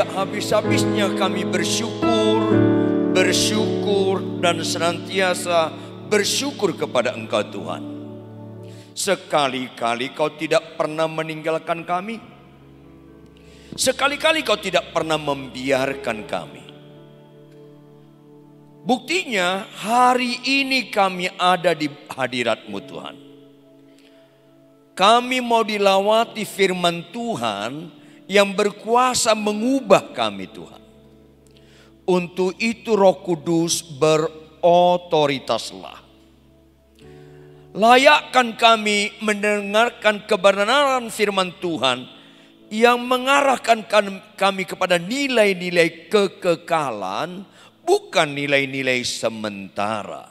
tidak habis-habisnya kami bersyukur, dan senantiasa bersyukur kepada Engkau Tuhan. Sekali-kali Kau tidak pernah meninggalkan kami. Sekali-kali Kau tidak pernah membiarkan kami. Buktinya hari ini kami ada di hadirat-Mu Tuhan. Kami mau dilawati firman Tuhan yang berkuasa mengubah kami Tuhan. Untuk itu Roh Kudus berotoritaslah. Layakkan kami mendengarkan kebenaran firman Tuhan yang mengarahkan kami kepada nilai-nilai kekekalan, bukan nilai-nilai sementara.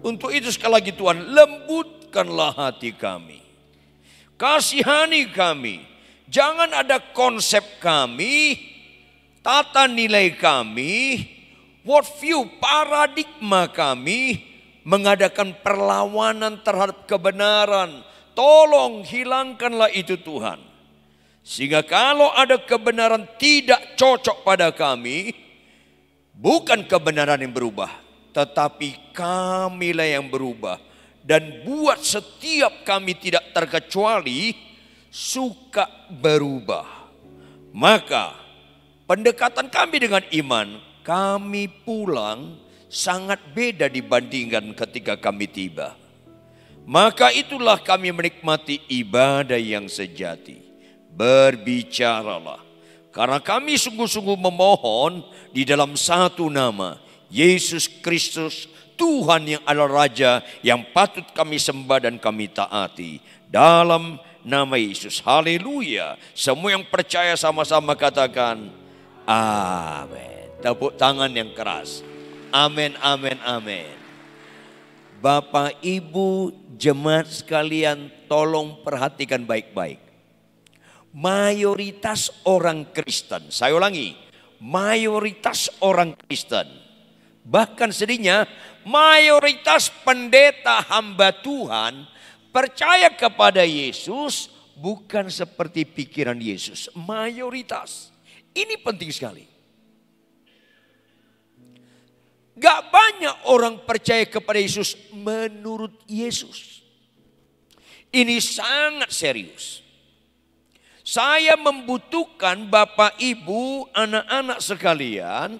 Untuk itu sekali lagi Tuhan, lembutkanlah hati kami. Kasihani kami. Jangan ada konsep kami, tata nilai kami, worldview, paradigma kami, mengadakan perlawanan terhadap kebenaran. Tolong hilangkanlah itu Tuhan. Sehingga kalau ada kebenaran tidak cocok pada kami, bukan kebenaran yang berubah, tetapi kamilah yang berubah. Dan buat setiap kami tidak terkecuali suka berubah. Maka pendekatan kami dengan iman, kami pulang sangat beda dibandingkan ketika kami tiba. Maka itulah kami menikmati ibadah yang sejati. Berbicaralah. Karena kami sungguh-sungguh memohon di dalam satu nama, Yesus Kristus, Tuhan yang adalah Raja yang patut kami sembah dan kami taati. Dalam nama Yesus, haleluya. Semua yang percaya sama-sama katakan, amin. Tepuk tangan yang keras. Amin, amin, amin. Bapak, Ibu, jemaat sekalian, tolong perhatikan baik-baik. Mayoritas orang Kristen, saya ulangi, mayoritas orang Kristen, bahkan sedihnya mayoritas pendeta hamba Tuhan percaya kepada Yesus bukan seperti pikiran Yesus. Mayoritas, ini penting sekali. Gak banyak orang percaya kepada Yesus menurut Yesus. Ini sangat serius. Saya membutuhkan Bapak, Ibu, anak-anak sekalian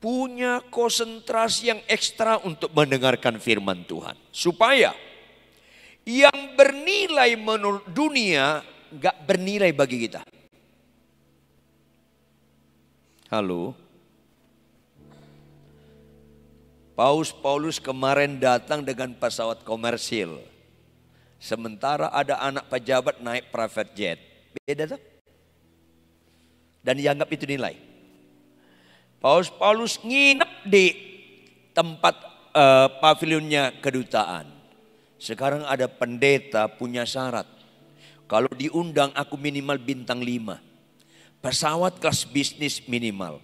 punya konsentrasi yang ekstra untuk mendengarkan firman Tuhan. Supaya yang bernilai menurut dunia gak bernilai bagi kita. Halo? Paulus kemarin datang dengan pesawat komersil. Sementara ada anak pejabat naik private jet. Beda tak? Dan dianggap itu nilai. Paulus nginep di tempat pavilionnya kedutaan. Sekarang ada pendeta punya syarat. Kalau diundang aku minimal bintang 5. Pesawat kelas bisnis minimal.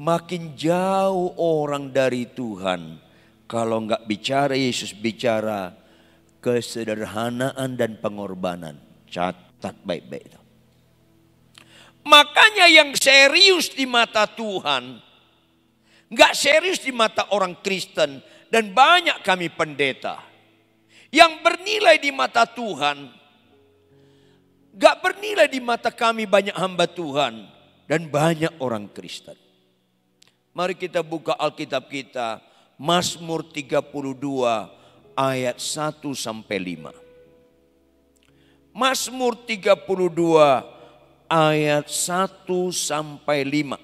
Makin jauh orang dari Tuhan. Kalau enggak bicara Yesus, bicara kesederhanaan dan pengorbanan. Catat baik-baik. Makanya yang serius di mata Tuhan, enggak serius di mata orang Kristen. Dan banyak kami pendeta yang bernilai di mata Tuhan, enggak bernilai di mata kami banyak hamba Tuhan dan banyak orang Kristen. Mari kita buka Alkitab kita, Mazmur 32 ayat 1 sampai 5. Mazmur 32 ayat 1 sampai 5.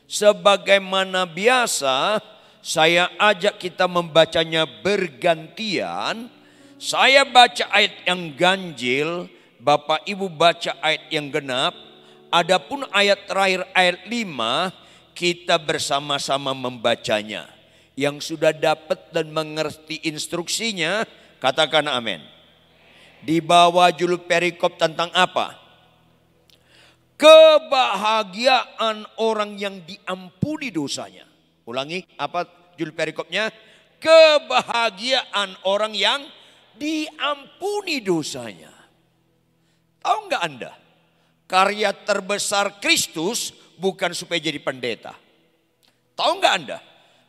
Sebagaimana biasa, saya ajak kita membacanya bergantian. Saya baca ayat yang ganjil, Bapak Ibu baca ayat yang genap. Adapun ayat terakhir ayat 5, kita bersama-sama membacanya. Yang sudah dapat dan mengerti instruksinya, katakan amin. Di bawah judul perikop tentang apa? Kebahagiaan orang yang diampuni dosanya. Ulangi, apa judul perikopnya? Kebahagiaan orang yang diampuni dosanya. Tahu nggak Anda? karya terbesar Kristus bukan supaya jadi pendeta. Tahu nggak Anda?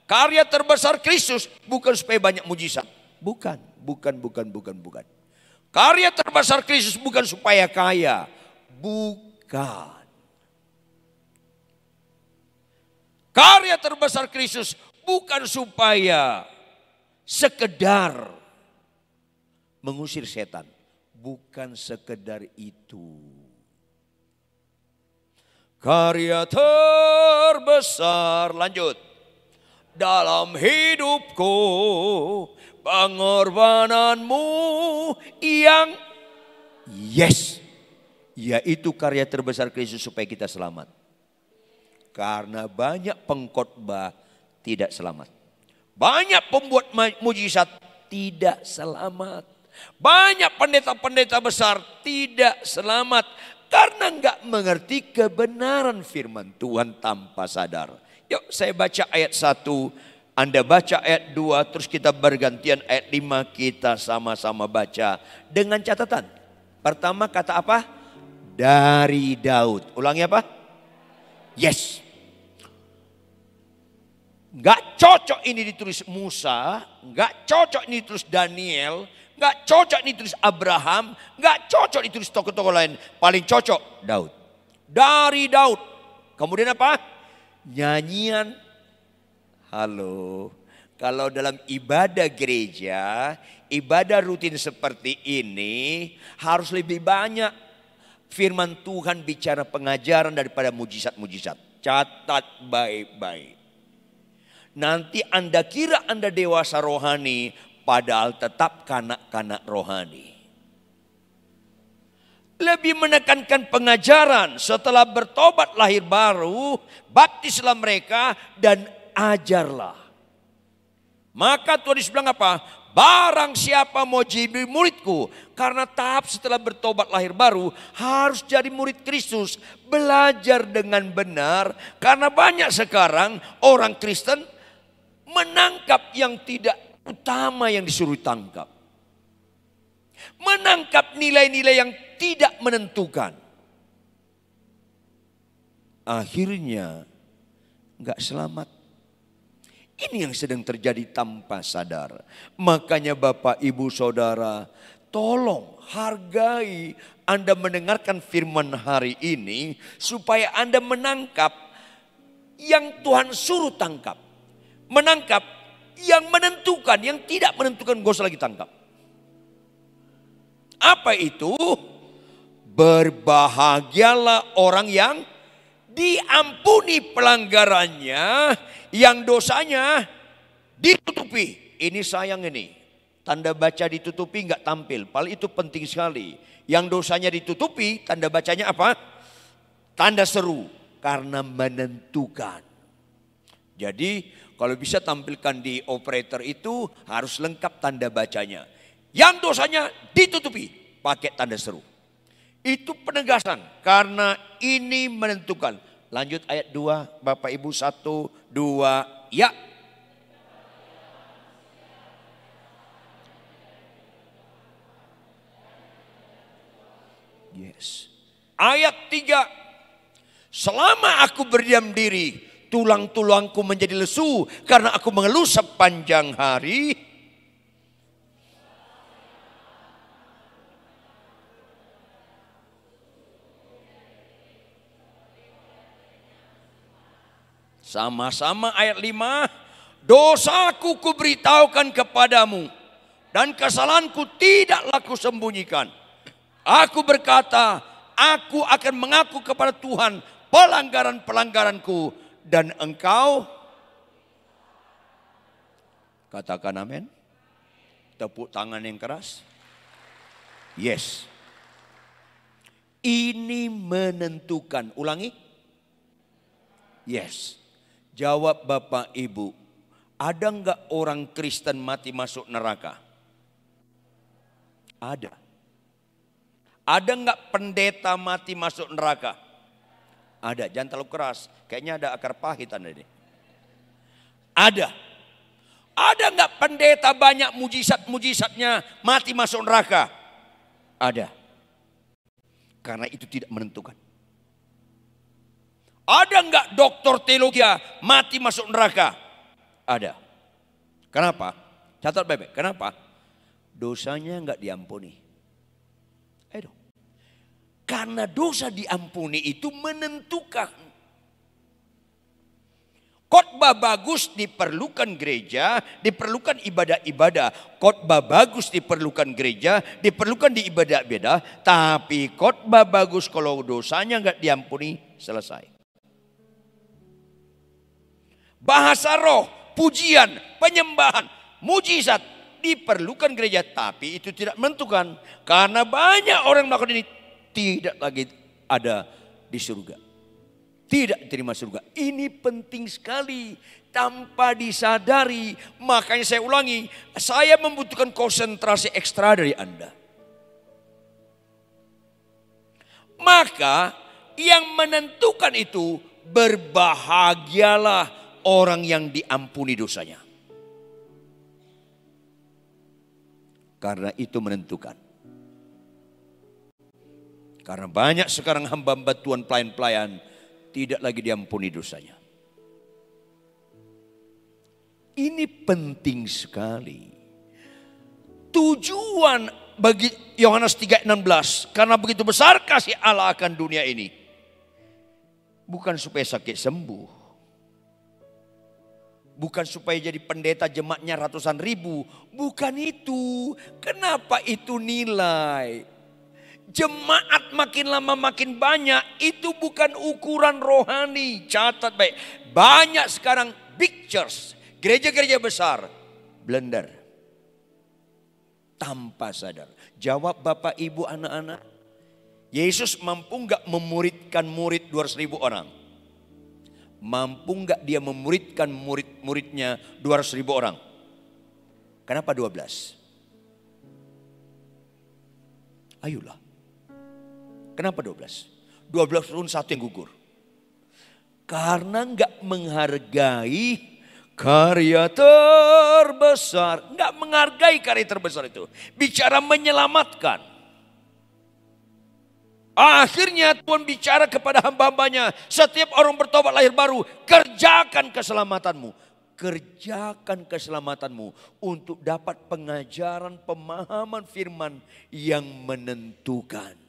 Karya terbesar Kristus bukan supaya banyak mujizat. Bukan. Karya terbesar Kristus bukan supaya kaya. Bukan. Karya terbesar Kristus bukan supaya sekedar mengusir setan. Bukan sekedar itu. Karya terbesar, lanjut. Dalam hidupku, pengorbananmu yang yaitu karya terbesar Kristus supaya kita selamat. Karena banyak pengkhotbah tidak selamat. Banyak pembuat mujizat tidak selamat. Banyak pendeta-pendeta besar tidak selamat. Karena enggak mengerti kebenaran firman Tuhan tanpa sadar. Yuk saya baca ayat 1. Anda baca ayat 2. Terus kita bergantian ayat 5. Kita sama-sama baca. Dengan catatan. Pertama kata apa? Dari Daud. Ulangi apa? Yes. Gak cocok ini ditulis Musa, gak cocok ini ditulis Daniel, gak cocok ini ditulis Abraham, gak cocok ditulis tokoh-tokoh lain. Paling cocok Daud. Dari Daud. Kemudian apa? Nyanyian. Halo. Kalau dalam ibadah gereja, ibadah rutin seperti ini harus lebih banyak firman Tuhan bicara pengajaran daripada mujizat-mujizat. Catat baik-baik. Nanti Anda kira Anda dewasa rohani, padahal tetap kanak-kanak rohani. Lebih menekankan pengajaran, setelah bertobat lahir baru, baptislah mereka dan ajarlah. Maka Tuhan Yesus bilang apa? Barang siapa mau jadi muridku, karena tahap setelah bertobat lahir baru harus jadi murid Kristus. Belajar dengan benar, karena banyak sekarang orang Kristen menangkap yang tidak utama yang disuruh tangkap. Menangkap nilai-nilai yang tidak menentukan. Akhirnya enggak selamat. Ini yang sedang terjadi tanpa sadar. Makanya Bapak, Ibu, Saudara, tolong hargai Anda mendengarkan firman hari ini supaya Anda menangkap yang Tuhan suruh tangkap. Menangkap yang menentukan, yang tidak menentukan gak usah lagi tangkap. Apa itu? Berbahagialah orang yang diampuni pelanggarannya, yang dosanya ditutupi. Ini sayang ini. Tanda baca ditutupi nggak tampil. Padahal itu penting sekali. Yang dosanya ditutupi, tanda bacanya apa? Tanda seru. Karena menentukan. Jadi kalau bisa tampilkan di operator itu harus lengkap tanda bacanya. Yang dosanya ditutupi pakai tanda seru. Itu penegasan karena ini menentukan. Lanjut ayat 2 Bapak Ibu 1, 2 ya. Yes. Ayat 3. Selama aku berdiam diri, tulang-tulangku menjadi lesu karena aku mengeluh sepanjang hari. Sama-sama ayat 5. Dosaku kuberitahukan kepadamu dan kesalahanku tidaklah kusembunyikan. Aku berkata, aku akan mengaku kepada Tuhan pelanggaran-pelanggaranku dan engkau. Katakan amin. Tepuk tangan yang keras. Yes. Ini menentukan. Ulangi. Yes. Jawab Bapak Ibu, ada enggak orang Kristen mati masuk neraka? Ada. Ada enggak pendeta mati masuk neraka? Ada, jangan terlalu keras. Kayaknya ada akar pahit Anda ini. Ada. Ada enggak pendeta banyak mujizat-mujizatnya mati masuk neraka? Ada. Karena itu tidak menentukan. Ada nggak doktor teologi mati masuk neraka? Ada. Kenapa? Catat baik-baik. Kenapa? Dosanya nggak diampuni. Ayo dong. Karena dosa diampuni itu menentukan. Khotbah bagus diperlukan gereja, diperlukan ibadah-ibadah. Khotbah bagus diperlukan gereja, diperlukan di ibadah-ibadah. Tapi khotbah bagus kalau dosanya nggak diampuni, selesai. Bahasa roh, pujian, penyembahan, mujizat diperlukan gereja. Tapi itu tidak menentukan. Karena banyak orang melakukan ini tidak lagi ada di surga. Tidak diterima surga. Ini penting sekali. Tanpa disadari. Makanya saya ulangi. Saya membutuhkan konsentrasi ekstra dari Anda. Maka yang menentukan itu. Berbahagialah orang yang diampuni dosanya. Karena itu menentukan. Karena banyak sekarang hamba-hamba Tuhan, pelayan-pelayan tidak lagi diampuni dosanya. Ini penting sekali. Tujuan bagi Yohanes 3:16, karena begitu besar kasih Allah akan dunia ini. Bukan supaya sakit sembuh. Bukan supaya jadi pendeta jemaatnya ratusan ribu. Bukan itu. Kenapa itu nilai? Jemaat makin lama makin banyak, itu bukan ukuran rohani. Catat baik, banyak sekarang big church, gereja-gereja besar, blunder. Tanpa sadar. Jawab Bapak Ibu anak-anak, Yesus mampu gak memuridkan murid 200.000 orang? Mampu gak dia memuridkan murid-muridnya 200.000 orang? Kenapa 12? Ayolah. Kenapa 12? 12 pun satu yang gugur. Karena enggak menghargai karya terbesar. Enggak menghargai karya terbesar itu. Bicara menyelamatkan. Akhirnya Tuhan bicara kepada hamba-hambanya. Setiap orang bertobat lahir baru. Kerjakan keselamatanmu. Kerjakan keselamatanmu. Untuk dapat pengajaran pemahaman firman yang menentukan.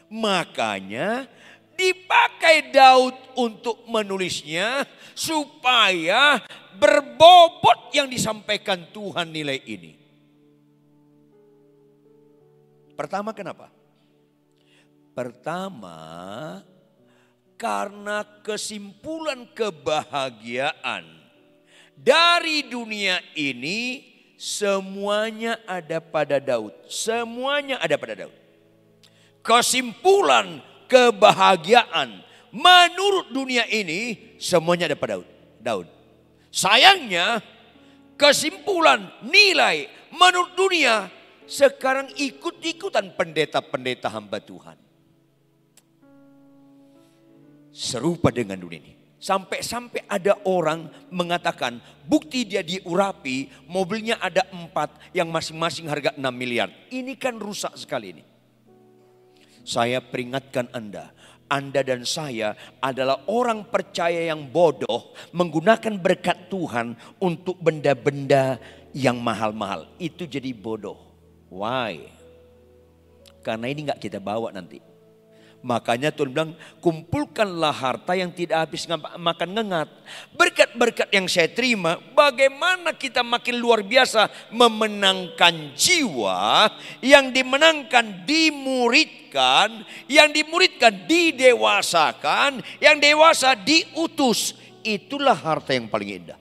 Makanya dipakai Daud untuk menulisnya supaya berbobot yang disampaikan Tuhan nilai ini. Pertama kenapa? Pertama karena kesimpulan kebahagiaan dari dunia ini semuanya ada pada Daud. Semuanya ada pada Daud. Kesimpulan kebahagiaan menurut dunia ini semuanya ada pada Daud. Sayangnya kesimpulan nilai menurut dunia sekarang ikut-ikutan pendeta-pendeta hamba Tuhan. Serupa dengan dunia ini. Sampai-sampai ada orang mengatakan bukti dia diurapi mobilnya ada 4 yang masing-masing harga 6 miliar. Ini kan rusak sekali ini. Saya peringatkan Anda dan saya adalah orang percaya yang bodoh menggunakan berkat Tuhan untuk benda-benda yang mahal-mahal. Itu jadi bodoh. Why? Karena ini gak kita bawa nanti. Makanya Tuhan bilang kumpulkanlah harta yang tidak habis makan ngengat. Berkat-berkat yang saya terima, bagaimana kita makin luar biasa memenangkan jiwa. Yang dimenangkan dimuridkan, yang dimuridkan didewasakan, yang dewasa diutus. Itulah harta yang paling indah.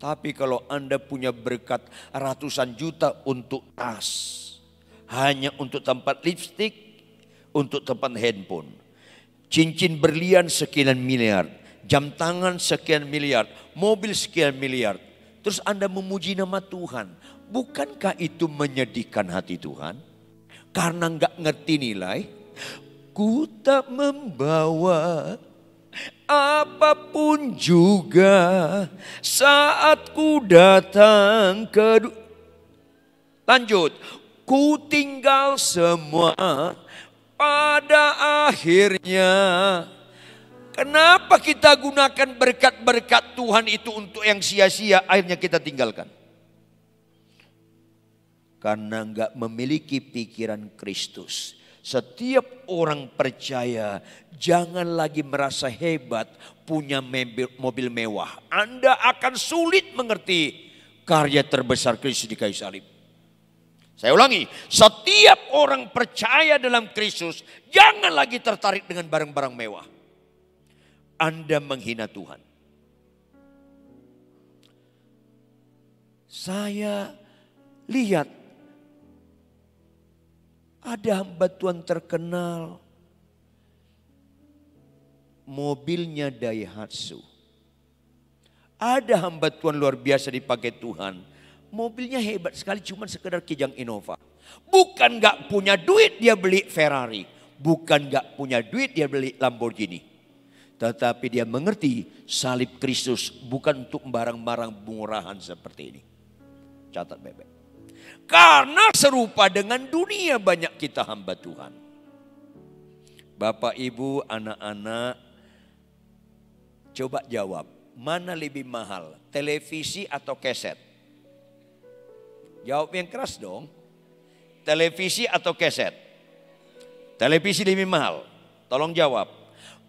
Tapi kalau Anda punya berkat ratusan juta untuk tas, hanya untuk tempat lipstik, untuk tempat handphone, cincin berlian sekian miliar, jam tangan sekian miliar, mobil sekian miliar. Terus Anda memuji nama Tuhan. Bukankah itu menyedihkan hati Tuhan? Karena enggak ngerti nilai. Ku tak membawa apapun juga saat ku datang ke lanjut. Ku tinggal semua pada akhirnya, kenapa kita gunakan berkat-berkat Tuhan itu untuk yang sia-sia, akhirnya kita tinggalkan? Karena enggak memiliki pikiran Kristus. Setiap orang percaya jangan lagi merasa hebat punya mobil mewah. Anda akan sulit mengerti karya terbesar Kristus di kayu salib. Saya ulangi, setiap orang percaya dalam Kristus jangan lagi tertarik dengan barang-barang mewah. Anda menghina Tuhan. Saya lihat ada hamba Tuhan terkenal, mobilnya Daihatsu. Ada hamba Tuhan luar biasa dipakai Tuhan, mobilnya hebat sekali, cuma sekedar Kijang Innova. Bukan gak punya duit dia beli Ferrari, bukan gak punya duit dia beli Lamborghini. Tetapi dia mengerti salib Kristus bukan untuk barang-barang murahan seperti ini. Catat bebek. Karena serupa dengan dunia banyak kita hamba Tuhan. Bapak, Ibu, anak-anak, coba jawab. Mana lebih mahal, televisi atau keset? Jawab yang keras dong. Televisi atau keset? Televisi lebih mahal. Tolong jawab.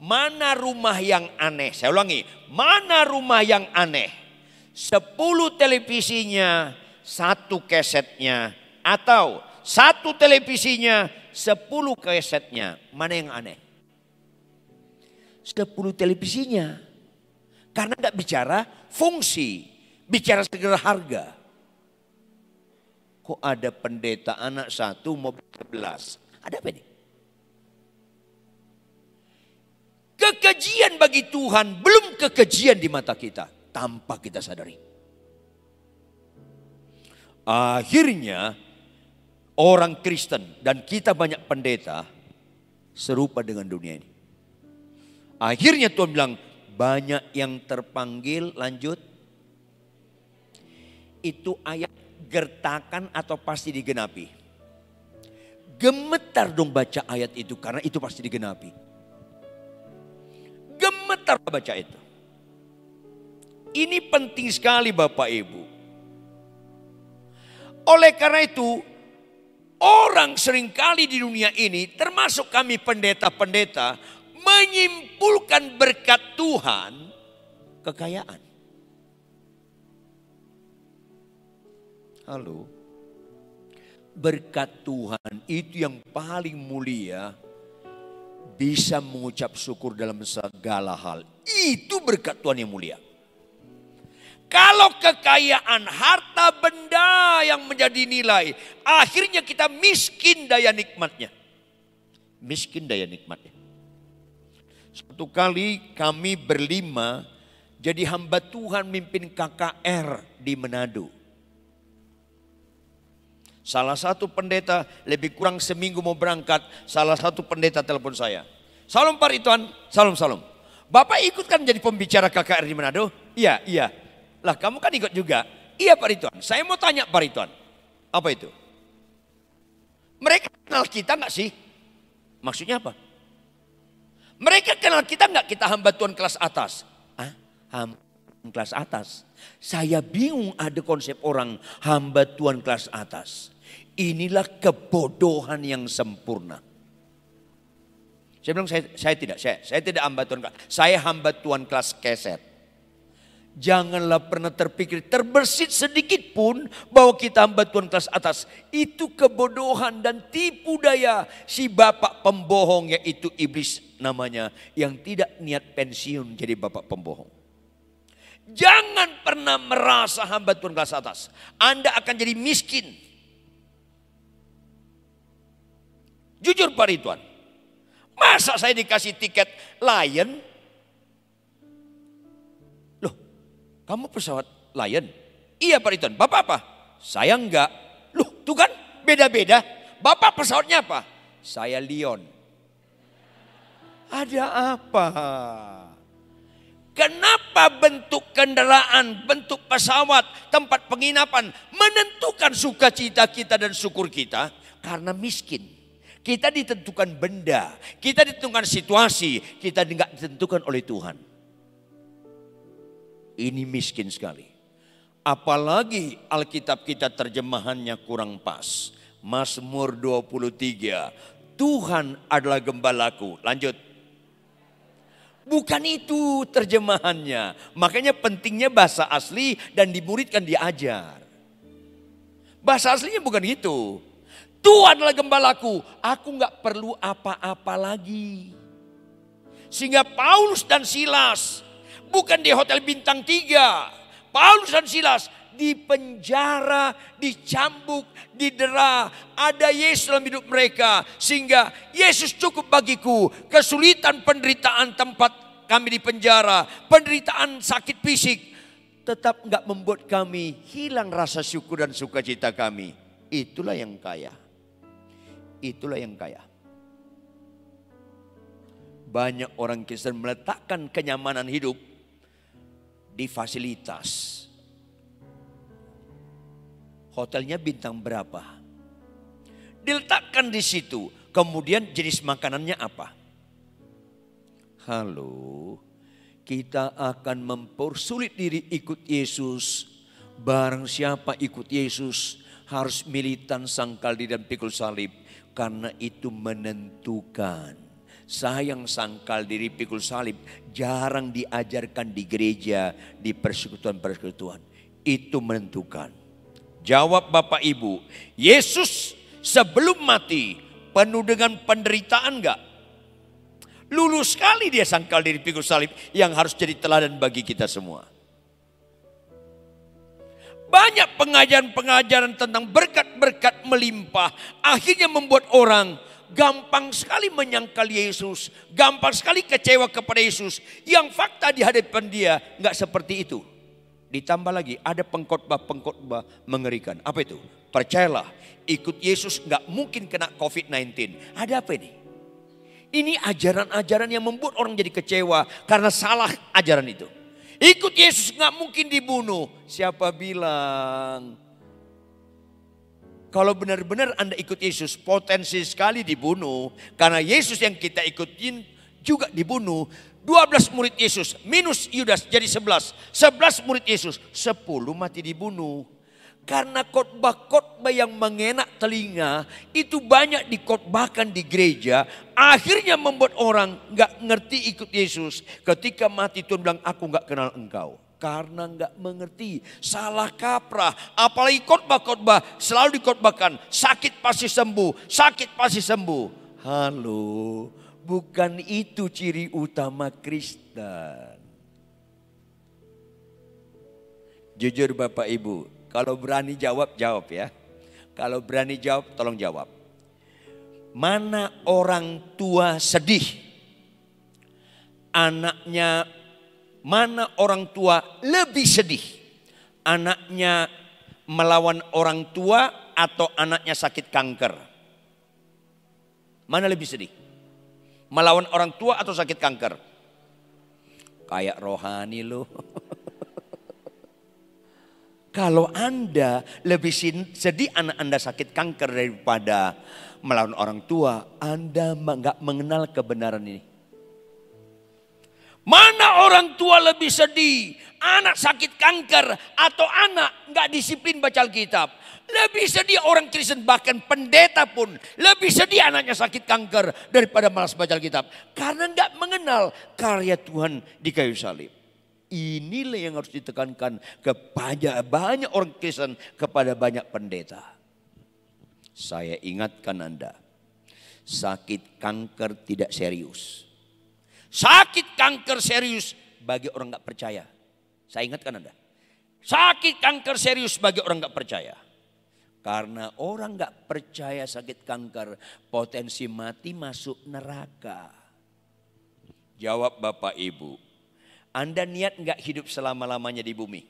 Mana rumah yang aneh? Saya ulangi. Mana rumah yang aneh? 10 televisinya, 1 kesetnya, atau 1 televisinya, 10 kesetnya. Mana yang aneh? 10 televisinya. Karena gak bicara fungsi, bicara segera harga. Kok ada pendeta anak 1 mobil 11? Ada apa ini? Kekejian bagi Tuhan belum kekejian di mata kita tanpa kita sadari. Akhirnya orang Kristen dan kita banyak pendeta serupa dengan dunia ini. Akhirnya Tuhan bilang banyak yang terpanggil, lanjut. Itu ayat gertakan atau pasti digenapi? Gemetar dong baca ayat itu karena itu pasti digenapi. Gemetar baca itu. Ini penting sekali Bapak Ibu. Oleh karena itu, orang seringkali di dunia ini, termasuk kami pendeta-pendeta, menyimpulkan berkat Tuhan kekayaan. Halo. Berkat Tuhan itu yang paling mulia, bisa mengucap syukur dalam segala hal. Itu berkat Tuhan yang mulia. Kalau kekayaan harta benda yang menjadi nilai, akhirnya kita miskin daya nikmatnya. Miskin daya nikmatnya. Suatu kali kami berlima jadi hamba Tuhan mimpin KKR di Manado. Salah satu pendeta lebih kurang seminggu mau berangkat, salah satu pendeta telepon saya. Salam Pak Ridwan, salam. Bapak ikut kan jadi pembicara KKR di Manado? Iya. Lah kamu kan ikut juga? Iya Pak Ridwan, saya mau tanya Pak Ridwan. Apa itu? Mereka kenal kita gak sih? Maksudnya apa? Mereka kenal kita gak, kita hamba Tuhan kelas atas? Hamba kelas atas. Saya bingung ada konsep orang hamba Tuhan kelas atas. Inilah kebodohan yang sempurna. Saya bilang saya tidak hamba Tuhan kelas. Saya hamba Tuhan kelas keset. Janganlah pernah terpikir terbersit sedikit pun bahwa kita hamba Tuhan kelas atas. Itu kebodohan dan tipu daya si bapak pembohong, yaitu iblis namanya, yang tidak niat pensiun jadi bapak pembohong. Jangan pernah merasa hamba Tuhan kelas atas. Anda akan jadi miskin. Jujur Pak Ridwan, masa saya dikasih tiket Lion? Loh, kamu pesawat Lion? Iya Pak Ridwan. Bapak apa? Saya enggak. Loh, tuh kan beda-beda. Bapak pesawatnya apa? Saya Lion. Ada apa? Kenapa bentuk kendaraan, bentuk pesawat, tempat penginapan menentukan sukacita kita dan syukur kita? Karena miskin. Kita ditentukan benda, kita ditentukan situasi, kita tidak ditentukan oleh Tuhan. Ini miskin sekali. Apalagi Alkitab kita terjemahannya kurang pas. Mazmur 23, Tuhan adalah gembalaku. Lanjut. Bukan itu terjemahannya. Makanya pentingnya bahasa asli dan dimuridkan, diajar. Bahasa aslinya bukan gitu. Tuhan adalah gembalaku, aku gak perlu apa-apa lagi. Sehingga Paulus dan Silas bukan di hotel bintang 3. Paulus dan Silas di penjara, dicambuk, didera. Ada Yesus dalam hidup mereka. Sehingga Yesus cukup bagiku. Kesulitan penderitaan tempat kami di penjara, penderitaan sakit fisik, tetap gak membuat kami hilang rasa syukur dan sukacita kami. Itulah yang kaya. Itulah yang kaya. Banyak orang Kristen meletakkan kenyamanan hidup di fasilitas. Hotelnya bintang berapa? Diletakkan di situ. Kemudian jenis makanannya apa? Halo, kita akan mempersulit diri ikut Yesus. Barang siapa ikut Yesus harus militan sangkal diri dan pikul salib. Karena itu menentukan. Sayang, sangkal diri pikul salib jarang diajarkan di gereja, di persekutuan-persekutuan. Itu menentukan. Jawab Bapak Ibu, Yesus sebelum mati penuh dengan penderitaan enggak? Lulus sekali dia sangkal diri pikul salib yang harus jadi teladan bagi kita semua. Banyak pengajaran-pengajaran tentang berkat-berkat melimpah. Akhirnya membuat orang gampang sekali menyangkal Yesus. Gampang sekali kecewa kepada Yesus. Yang fakta di hadapan dia nggak seperti itu. Ditambah lagi ada pengkhotbah-pengkhotbah mengerikan. Apa itu? Percayalah, ikut Yesus nggak mungkin kena COVID-19. Ada apa ini? Ini ajaran-ajaran yang membuat orang jadi kecewa karena salah ajaran itu. Ikut Yesus nggak mungkin dibunuh. Siapa bilang? Kalau benar-benar Anda ikut Yesus, potensi sekali dibunuh. Karena Yesus yang kita ikutin juga dibunuh. 12 murid Yesus minus Yudas jadi 11. 11 murid Yesus, 10 mati dibunuh. Karena khotbah-khotbah yang mengenak telinga itu banyak dikhotbahkan di gereja. Akhirnya membuat orang gak ngerti ikut Yesus. Ketika mati Tuhan bilang, aku gak kenal engkau. Karena gak mengerti, salah kaprah. Apalagi khotbah-khotbah selalu dikhotbahkan. Sakit pasti sembuh, sakit pasti sembuh. Halo, bukan itu ciri utama Kristen. Jujur Bapak Ibu. Kalau berani jawab, jawab ya. Kalau berani jawab, tolong jawab. Mana orang tua sedih? Anaknya, mana orang tua lebih sedih? Anaknya melawan orang tua atau anaknya sakit kanker? Mana lebih sedih? Melawan orang tua atau sakit kanker? Kayak rohani loh. Kalau Anda lebih sedih anak Anda sakit kanker daripada melawan orang tua, Anda nggak mengenal kebenaran ini. Mana orang tua lebih sedih? Anak sakit kanker atau anak nggak disiplin baca Alkitab? Lebih sedih orang Kristen, bahkan pendeta pun lebih sedih anaknya sakit kanker daripada malas baca Alkitab. Karena nggak mengenal karya Tuhan di kayu salib. Inilah yang harus ditekankan kepada banyak orang Kristen, kepada banyak pendeta. Saya ingatkan Anda, sakit kanker tidak serius. Sakit kanker serius bagi orang gak percaya. Saya ingatkan Anda, sakit kanker serius bagi orang gak percaya. Karena orang gak percaya sakit kanker, potensi mati masuk neraka. Jawab Bapak Ibu. Anda niat nggak hidup selama-lamanya di bumi?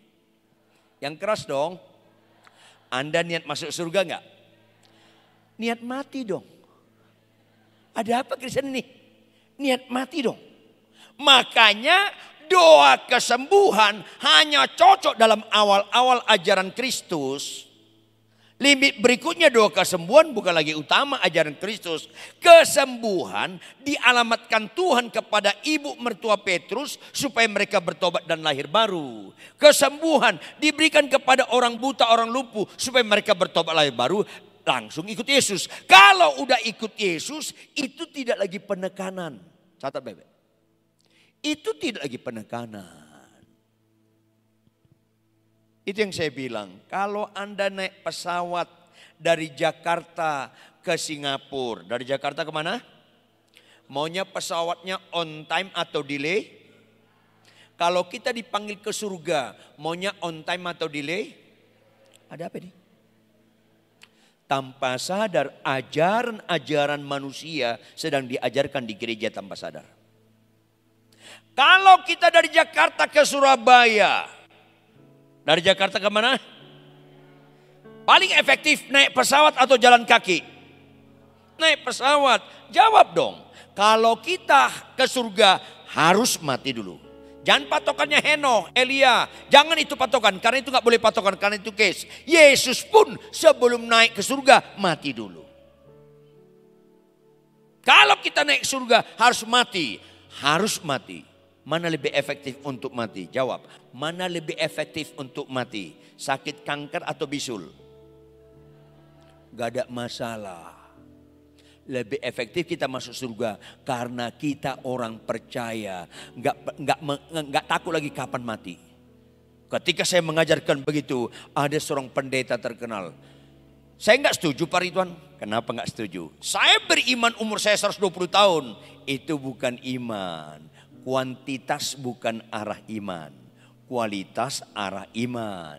Yang keras dong. Anda niat masuk surga nggak? Niat mati dong. Ada apa Kristen ini? Niat mati dong. Makanya doa kesembuhan hanya cocok dalam awal-awal ajaran Kristus. Limit berikutnya doa kesembuhan bukan lagi utama ajaran Kristus. Kesembuhan dialamatkan Tuhan kepada ibu mertua Petrus supaya mereka bertobat dan lahir baru. Kesembuhan diberikan kepada orang buta, orang lumpuh supaya mereka bertobat lahir baru. Langsung ikut Yesus. Kalau udah ikut Yesus itu tidak lagi penekanan. Catat baik-baik. Itu tidak lagi penekanan. Itu yang saya bilang, kalau Anda naik pesawat dari Jakarta ke Singapura, dari Jakarta kemana? Maunya pesawatnya on time atau delay? Kalau kita dipanggil ke surga, maunya on time atau delay? Ada apa nih? Tanpa sadar ajaran-ajaran manusia sedang diajarkan di gereja tanpa sadar. Kalau kita dari Jakarta ke Surabaya, dari Jakarta ke mana? Paling efektif naik pesawat atau jalan kaki? Naik pesawat. Jawab dong. Kalau kita ke surga harus mati dulu. Jangan patokannya Henokh, Elia. Jangan itu patokan. Karena itu gak boleh patokan. Karena itu case. Yesus pun sebelum naik ke surga mati dulu. Kalau kita naik ke surga harus mati. Harus mati. Mana lebih efektif untuk mati? Jawab. Mana lebih efektif untuk mati? Sakit kanker atau bisul? Gak ada masalah. Lebih efektif kita masuk surga karena kita orang percaya. Gak takut lagi kapan mati. Ketika saya mengajarkan begitu, ada seorang pendeta terkenal. Saya gak setuju Pak Ridwan. Kenapa gak setuju? Saya beriman umur saya 120 tahun. Itu bukan iman. Kuantitas bukan arah iman. Kualitas arah iman.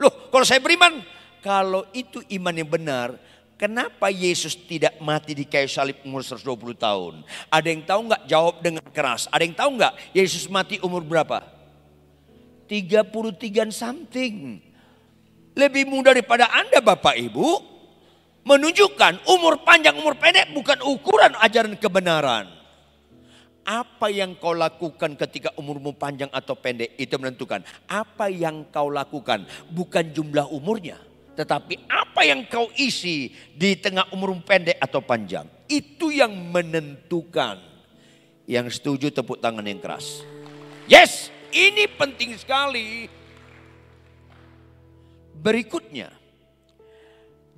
Loh, kalau saya beriman, kalau itu iman yang benar, kenapa Yesus tidak mati di kayu salib umur 120 tahun? Ada yang tahu nggak? Jawab dengan keras. Ada yang tahu nggak? Yesus mati umur berapa? 33 something. Lebih muda daripada Anda Bapak Ibu. Menunjukkan umur panjang umur pendek bukan ukuran ajaran kebenaran. Apa yang kau lakukan ketika umurmu panjang atau pendek itu menentukan. Apa yang kau lakukan bukan jumlah umurnya. Tetapi apa yang kau isi di tengah umurmu pendek atau panjang. Itu yang menentukan. Yang setuju tepuk tangan yang keras. Yes, ini penting sekali. Berikutnya.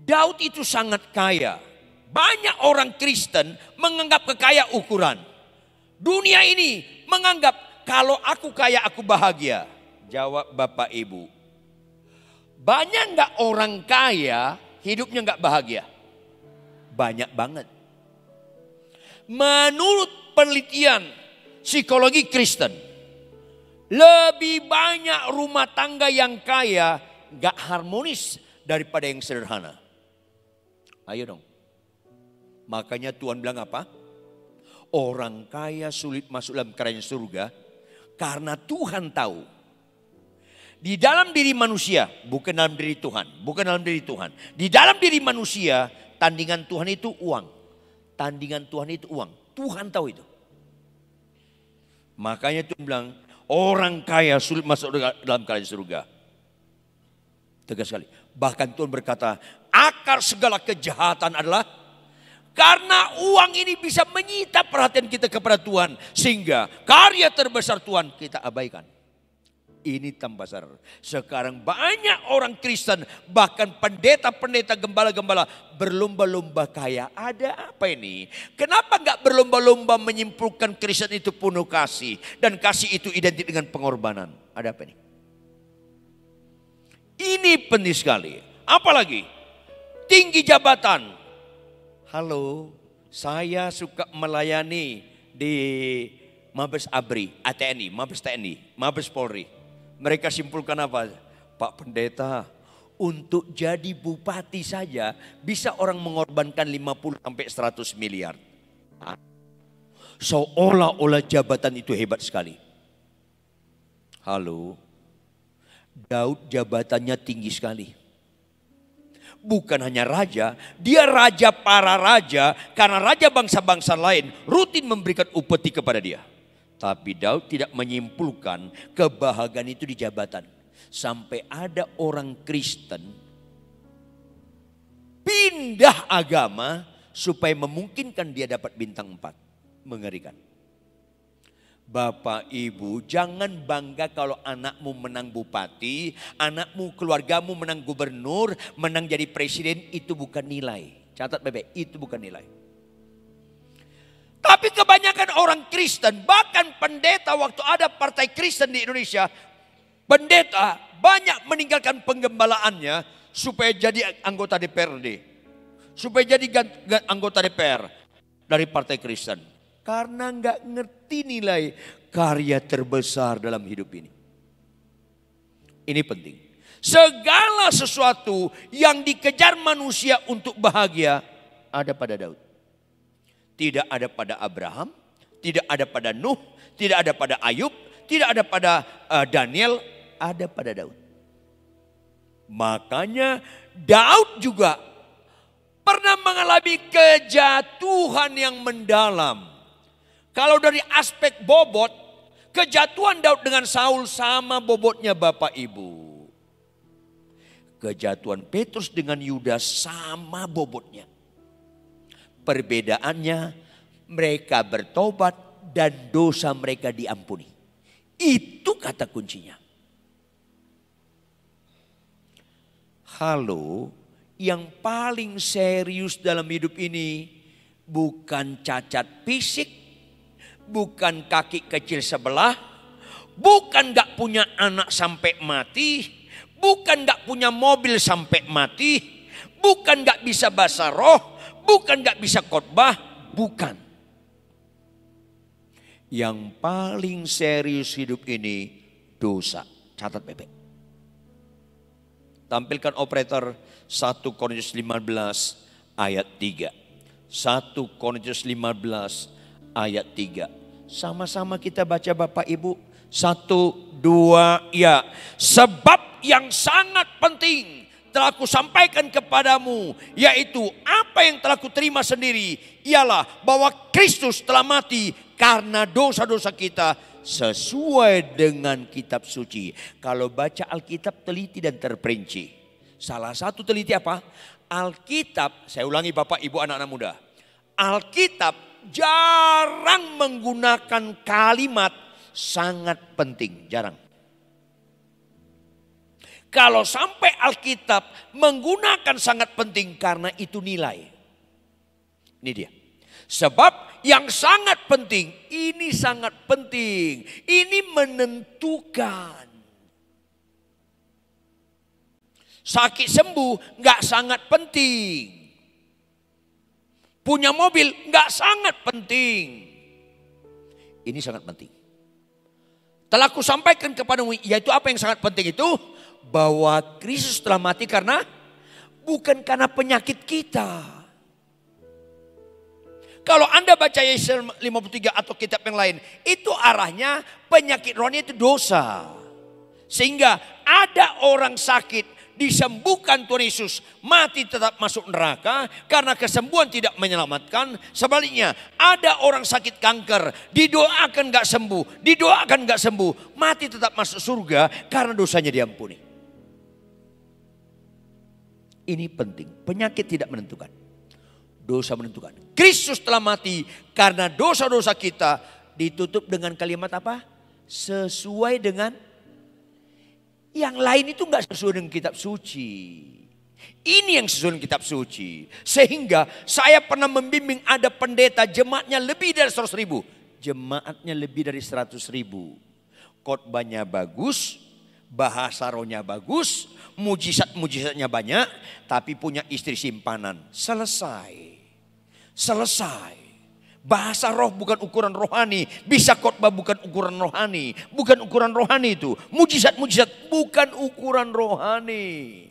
Daud itu sangat kaya. Banyak orang Kristen menganggap kekayaan ukuran. Dunia ini menganggap kalau aku kaya aku bahagia. Jawab Bapak Ibu. Banyak gak orang kaya hidupnya gak bahagia? Banyak banget. Menurut penelitian psikologi Kristen. Lebih banyak rumah tangga yang kaya gak harmonis daripada yang sederhana. Ayo dong. Makanya Tuhan bilang apa? Orang kaya sulit masuk dalam kerajaan surga karena Tuhan tahu di dalam diri manusia, bukan dalam diri Tuhan, bukan dalam diri Tuhan. Di dalam diri manusia, tandingan Tuhan itu uang. Tandingan Tuhan itu uang. Tuhan tahu itu. Makanya Tuhan bilang, orang kaya sulit masuk dalam kerajaan surga. Tegas sekali. Bahkan Tuhan berkata, akar segala kejahatan adalah karena uang ini bisa menyita perhatian kita kepada Tuhan. Sehingga karya terbesar Tuhan kita abaikan. Ini tanpa sadar. Sekarang banyak orang Kristen, bahkan pendeta-pendeta, gembala-gembala berlomba-lomba kaya. Ada apa ini? Kenapa gak berlomba-lomba menyimpulkan Kristen itu penuh kasih. Dan kasih itu identik dengan pengorbanan. Ada apa ini? Ini penting sekali. Apalagi tinggi jabatan. Halo, saya suka melayani di Mabes ABRI, ATNI, Mabes TNI, Mabes Polri. Mereka simpulkan apa? Pak Pendeta, untuk jadi bupati saja bisa orang mengorbankan 50 sampai 100 miliar. Seolah-olah jabatan itu hebat sekali. Halo, Daud jabatannya tinggi sekali. Bukan hanya raja, dia raja para raja karena raja bangsa-bangsa lain rutin memberikan upeti kepada dia. Tapi Daud tidak menyimpulkan kebahagiaan itu di jabatan. Sampai ada orang Kristen pindah agama supaya memungkinkan dia dapat bintang 4. Mengerikan. Bapak Ibu, jangan bangga kalau anakmu menang bupati, anakmu, keluargamu menang gubernur, menang jadi presiden, itu bukan nilai. Catat Bebe, itu bukan nilai. Tapi kebanyakan orang Kristen, bahkan pendeta waktu ada partai Kristen di Indonesia, pendeta banyak meninggalkan penggembalaannya supaya jadi anggota DPRD. Supaya jadi anggota DPR dari partai Kristen. Karena nggak ngerti nilai karya terbesar dalam hidup ini. Ini penting. Segala sesuatu yang dikejar manusia untuk bahagia ada pada Daud. Tidak ada pada Abraham, tidak ada pada Nuh, tidak ada pada Ayub, tidak ada pada Daniel, ada pada Daud. Makanya Daud juga pernah mengalami kejatuhan yang mendalam. Kalau dari aspek bobot, kejatuhan Daud dengan Saul sama bobotnya Bapak Ibu. Kejatuhan Petrus dengan Yudas sama bobotnya. Perbedaannya mereka bertobat dan dosa mereka diampuni. Itu kata kuncinya. Halo, yang paling serius dalam hidup ini bukan cacat fisik, bukan kaki kecil sebelah, bukan gak punya anak sampai mati, bukan gak punya mobil sampai mati, bukan gak bisa bahasa roh, bukan gak bisa khotbah, bukan. Yang paling serius hidup ini dosa. Catat Bebek. Tampilkan operator 1 Korintus 15 ayat 3. 1 Korintus 15 ayat 3. Sama-sama kita baca Bapak Ibu. 1, 2, ya. Sebab yang sangat penting telah kusampaikan kepadamu, yaitu apa yang telah kuterima sendiri, ialah bahwa Kristus telah mati karena dosa-dosa kita sesuai dengan kitab suci. Kalau baca Alkitab teliti dan terperinci. Salah satu teliti apa? Alkitab, saya ulangi Bapak Ibu anak-anak muda. Alkitab jarang menggunakan kalimat sangat penting, jarang. Kalau sampai Alkitab menggunakan sangat penting karena itu nilai. Ini dia. Sebab yang sangat penting, ini sangat penting. Ini menentukan. Sakit sembuh nggak sangat penting. Punya mobil nggak sangat penting. Ini sangat penting. Telah kusampaikan kepadamu, yaitu apa yang sangat penting itu? Bahwa Kristus telah mati bukan karena penyakit kita. Kalau Anda baca Yesaya 53 atau kitab yang lain, itu arahnya penyakit rohani itu dosa. Sehingga ada orang sakit disembuhkan Tuhan Yesus, mati tetap masuk neraka karena kesembuhan tidak menyelamatkan. Sebaliknya ada orang sakit kanker, didoakan gak sembuh, didoakan gak sembuh, mati tetap masuk surga karena dosanya diampuni. Ini penting, penyakit tidak menentukan, dosa menentukan. Kristus telah mati karena dosa-dosa kita, ditutup dengan kalimat apa? Sesuai dengan. Yang lain itu gak sesuai dengan kitab suci. Ini yang sesuai dengan kitab suci. Sehingga saya pernah membimbing ada pendeta jemaatnya lebih dari 100 ribu. Jemaatnya lebih dari 100 ribu. Khotbahnya bagus, bahasa rohnya bagus, mujizat-mujizatnya banyak. Tapi punya istri simpanan. Selesai. Bahasa roh bukan ukuran rohani. Bisa khotbah bukan ukuran rohani. Bukan ukuran rohani itu. Mujizat-mujizat bukan ukuran rohani.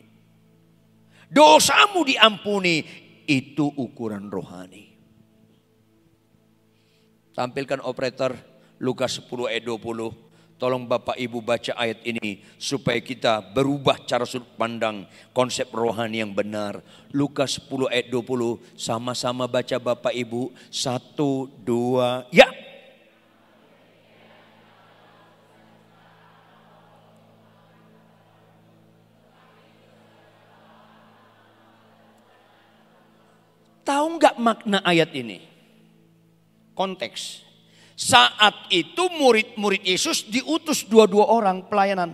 Dosamu diampuni. Itu ukuran rohani. Tampilkan operator Lukas 10 ayat 20. Tolong Bapak Ibu baca ayat ini supaya kita berubah cara sudut pandang konsep rohani yang benar. Lukas 10 ayat 20, sama-sama baca Bapak Ibu. 1, 2, ya. Tahu nggak makna ayat ini? Konteks. Saat itu murid-murid Yesus diutus dua-dua orang pelayanan.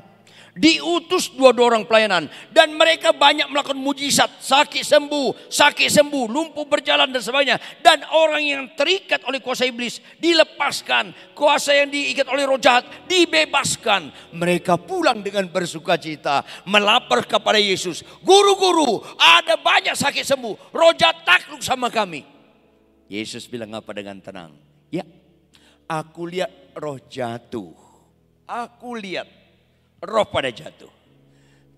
Diutus dua-dua orang pelayanan. Dan mereka banyak melakukan mujizat. Sakit sembuh, lumpuh berjalan dan sebagainya. Dan orang yang terikat oleh kuasa iblis dilepaskan. Kuasa yang diikat oleh roh jahat dibebaskan. Mereka pulang dengan bersuka cita. Melapor kepada Yesus. Guru-guru, ada banyak sakit sembuh. Roh jahat takluk sama kami. Yesus bilang apa dengan tenang? Ya, aku lihat roh jatuh. Aku lihat roh pada jatuh.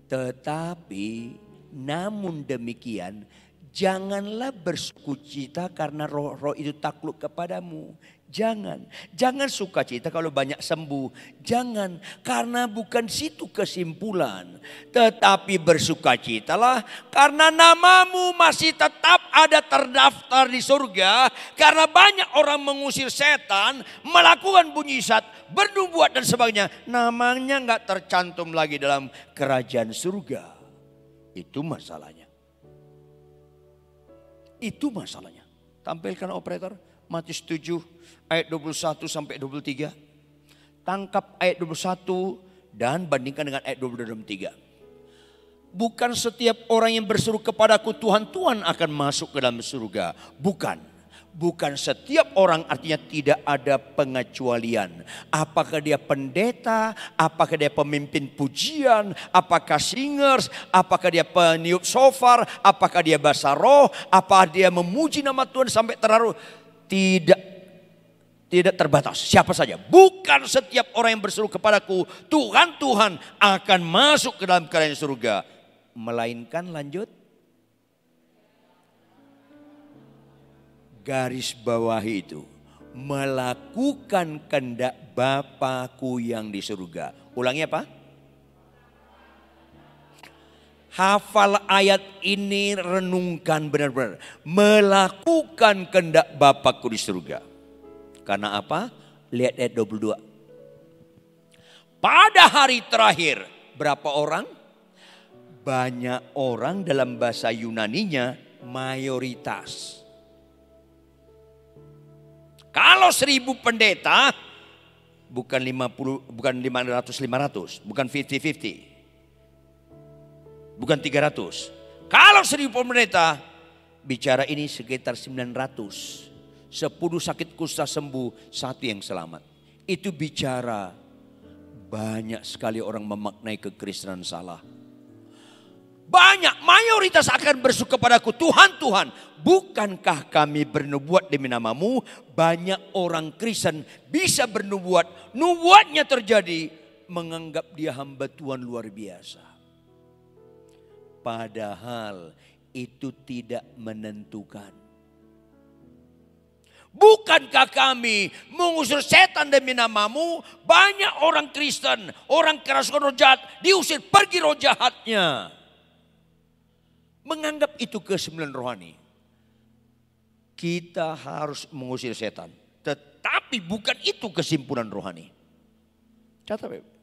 Tetapi namun demikian janganlah bersukacita karena roh-roh itu takluk kepadamu. Jangan sukacita kalau banyak sembuh. Jangan, karena bukan situ kesimpulan. Tetapi bersukacitalah karena namamu masih tetap ada terdaftar di surga. Karena banyak orang mengusir setan, melakukan mujizat, bernubuat dan sebagainya. Namanya nggak tercantum lagi dalam kerajaan surga. Itu masalahnya. Itu masalahnya. Tampilkan operator Matius 7 ayat 21 sampai 23. Tangkap ayat 21 dan bandingkan dengan ayat 22-23. Bukan setiap orang yang berseru kepadaku Tuhan, Tuhan akan masuk ke dalam surga. Bukan setiap orang, artinya tidak ada pengecualian. Apakah dia pendeta, apakah dia pemimpin pujian, apakah singers, apakah dia peniup shofar, apakah dia bahasa roh, apa dia memuji nama Tuhan sampai terharu. Tidak terbatas, siapa saja. Bukan setiap orang yang berseru kepadaku Tuhan, Tuhan akan masuk ke dalam kerajaan surga. Melainkan lanjut, garis bawahi itu, melakukan kehendak Bapa-Ku yang di surga. Ulangi apa? Hafal ayat ini, renungkan benar-benar. Melakukan kehendak Bapa-Ku di surga. Karena apa? Lihat ayat 22. Pada hari terakhir, berapa orang? Banyak orang, dalam bahasa Yunaninya mayoritas. Kalau 1000 pendeta, bukan 500, bukan 50-50. Bukan 300. Kalau 1000 pendeta, bicara ini sekitar 900. 10 sakit kusta sembuh, 1 yang selamat. Itu bicara banyak sekali orang memaknai kekristenan salah. Banyak, mayoritas akan berseru kepadaku, Tuhan, Tuhan, bukankah kami bernubuat demi namamu? Banyak orang Kristen bisa bernubuat, nubuatnya terjadi, menganggap dia hamba Tuhan luar biasa. Padahal itu tidak menentukan. Bukankah kami mengusir setan demi namamu? Banyak orang Kristen, orang kerasukan roh jahat, diusir pergi roh jahatnya. Menganggap itu kesembilan rohani. Kita harus mengusir setan. Tetapi bukan itu kesimpulan rohani. Catat.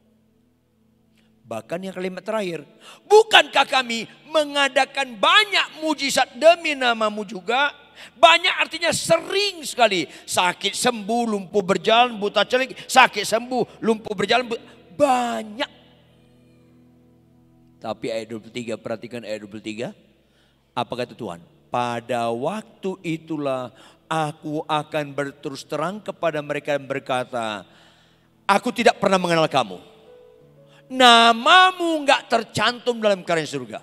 Bahkan yang kalimat terakhir. Bukankah kami mengadakan banyak mujizat demi namamu juga? Banyak artinya sering sekali. Sakit sembuh, lumpuh berjalan, buta celik. Sakit sembuh, lumpuh berjalan. Banyak. Tapi ayat 23, perhatikan ayat 23. Apa kata Tuhan? Pada waktu itulah aku akan berterus terang kepada mereka yang berkata, aku tidak pernah mengenal kamu. Namamu enggak tercantum dalam kerajaan surga.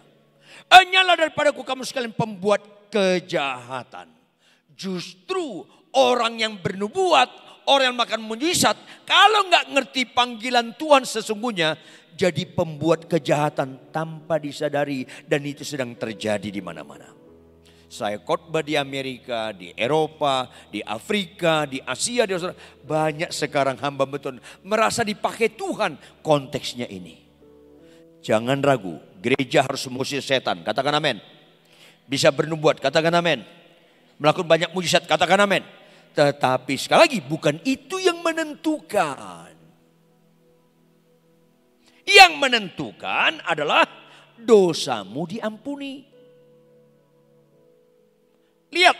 Hanyalah daripadaku kamu sekalian pembuat kejahatan. Justru orang yang bernubuat, orang yang makan mujizat, kalau enggak ngerti panggilan Tuhan sesungguhnya, jadi pembuat kejahatan tanpa disadari, dan itu sedang terjadi di mana-mana. Saya khotbah di Amerika, di Eropa, di Afrika, di Asia, di Australia. Banyak sekarang hamba Tuhan merasa dipakai Tuhan. Konteksnya ini. Jangan ragu, gereja harus mengusir setan. Katakan amin. Bisa bernubuat, katakan amin. Melakukan banyak mujizat, katakan amin. Tetapi sekali lagi bukan itu yang menentukan. Yang menentukan adalah dosamu diampuni. Lihat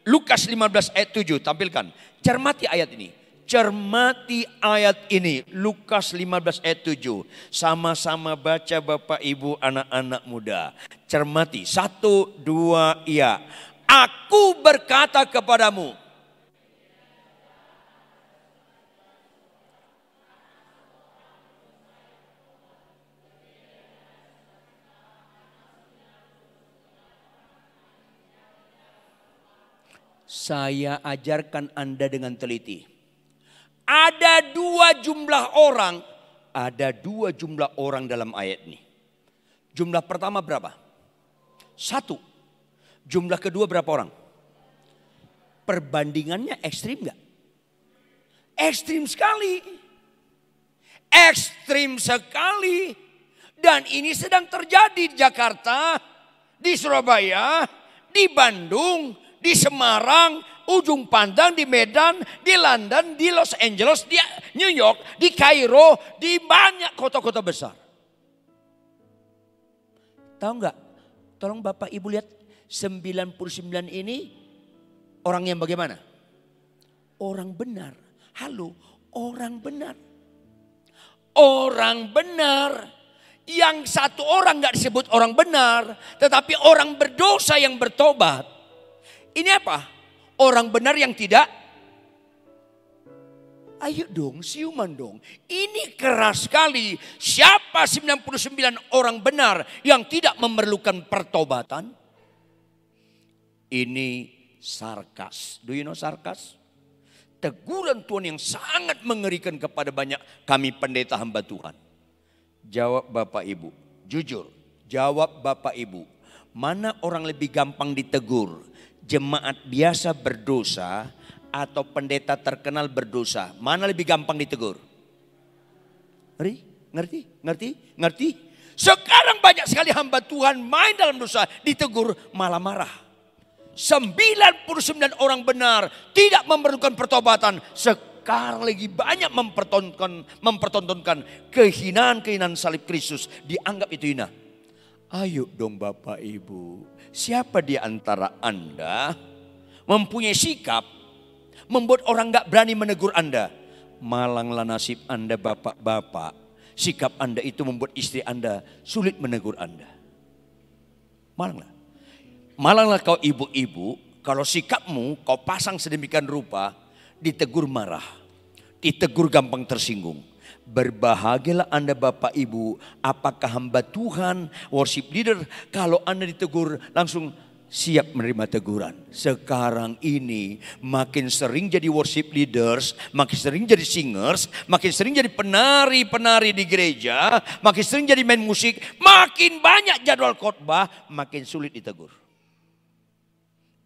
Lukas 15 ayat 7, tampilkan. Cermati ayat ini. Cermati ayat ini, Lukas 15 ayat 7. Sama-sama baca Bapak Ibu anak-anak muda. Cermati, 1, 2, iya. Aku berkata kepadamu. Saya ajarkan Anda dengan teliti. Ada dua jumlah orang dalam ayat ini. Jumlah pertama berapa? 1. Jumlah kedua berapa orang? Perbandingannya ekstrim nggak? Ekstrim sekali. Ekstrim sekali. Dan ini sedang terjadi di Jakarta, di Surabaya, di Bandung, di Semarang, Ujung Pandang, di Medan, di London, di Los Angeles, di New York, di Kairo, di banyak kota-kota besar. Tahu nggak? Tolong Bapak Ibu lihat 99 ini orang yang bagaimana? Orang benar. Halo, orang benar. Orang benar. Yang satu orang nggak disebut orang benar, tetapi orang berdosa yang bertobat. Ini apa? Orang benar yang tidak. Ayo dong, siuman dong. Ini keras sekali. Siapa 99 orang benar yang tidak memerlukan pertobatan? Ini sarkas. Do you know sarkas? Teguran Tuhan yang sangat mengerikan kepada banyak kami pendeta hamba Tuhan. Jawab Bapak Ibu, jujur. Jawab Bapak Ibu. Mana orang lebih gampang ditegur? Jemaat biasa berdosa atau pendeta terkenal berdosa? Mana lebih gampang ditegur? Ngerti? Sekarang banyak sekali hamba Tuhan main dalam dosa, ditegur malah marah. 99 orang benar tidak memerlukan pertobatan. Sekarang lagi banyak mempertontonkan kehinaan salib Kristus. Dianggap itu hina. Ayo dong Bapak Ibu, siapa di antara Anda mempunyai sikap membuat orang gak berani menegur Anda? Malanglah nasib Anda bapak-bapak, sikap Anda itu membuat istri Anda sulit menegur Anda. Malanglah kau ibu-ibu, kalau sikapmu kau pasang sedemikian rupa, ditegur marah, ditegur gampang tersinggung. Berbahagialah Anda Bapak Ibu, apakah hamba Tuhan, worship leader, kalau Anda ditegur langsung siap menerima teguran. Sekarang ini makin sering jadi worship leaders, makin sering jadi singers, makin sering jadi penari-penari di gereja, makin sering jadi main musik, makin banyak jadwal khotbah, makin sulit ditegur.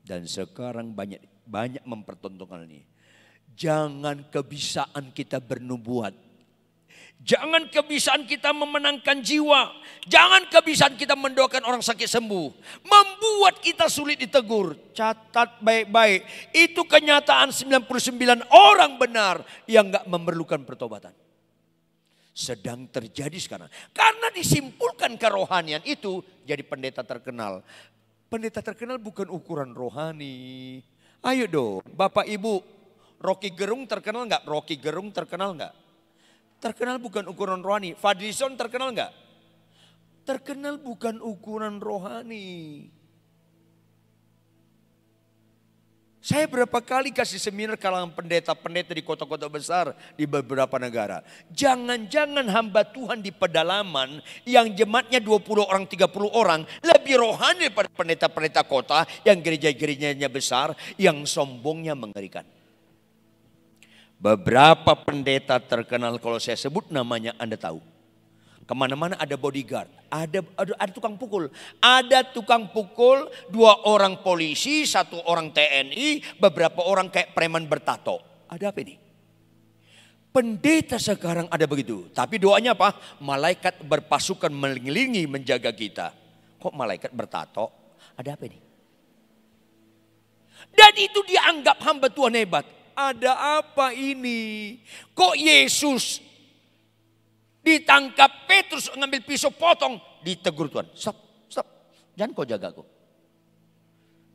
Dan sekarang banyak mempertontonkan ini. Jangan kebisaan kita bernubuat. Jangan kebisaan kita memenangkan jiwa. Jangan kebisaan kita mendoakan orang sakit sembuh. Membuat kita sulit ditegur. Catat baik-baik. Itu kenyataan 99 orang benar yang gak memerlukan pertobatan. Sedang terjadi sekarang. Karena disimpulkan kerohanian itu jadi pendeta terkenal. Pendeta terkenal bukan ukuran rohani. Ayo dong Bapak Ibu. Rocky Gerung terkenal gak? Rocky Gerung terkenal gak? Terkenal bukan ukuran rohani. Fadlizon terkenal enggak? Terkenal bukan ukuran rohani. Saya berapa kali kasih seminar kalangan pendeta-pendeta di kota-kota besar di beberapa negara. Jangan-jangan hamba Tuhan di pedalaman yang jemaatnya 20 orang, 30 orang lebih rohani daripada pendeta-pendeta kota yang gereja-gerejanya besar yang sombongnya mengerikan. Beberapa pendeta terkenal kalau saya sebut namanya Anda tahu. Kemana-mana ada bodyguard, ada tukang pukul. Ada tukang pukul, 2 orang polisi, 1 orang TNI, beberapa orang kayak preman bertato. Ada apa ini? Pendeta sekarang ada begitu. Tapi doanya apa? Malaikat berpasukan mengelilingi menjaga kita. Kok malaikat bertato? Ada apa ini? Dan itu dianggap hamba Tuhan hebat. Ada apa ini? Kok Yesus ditangkap Petrus ngambil pisau potong, ditegur Tuhan. Stop. Jangan kau jaga aku.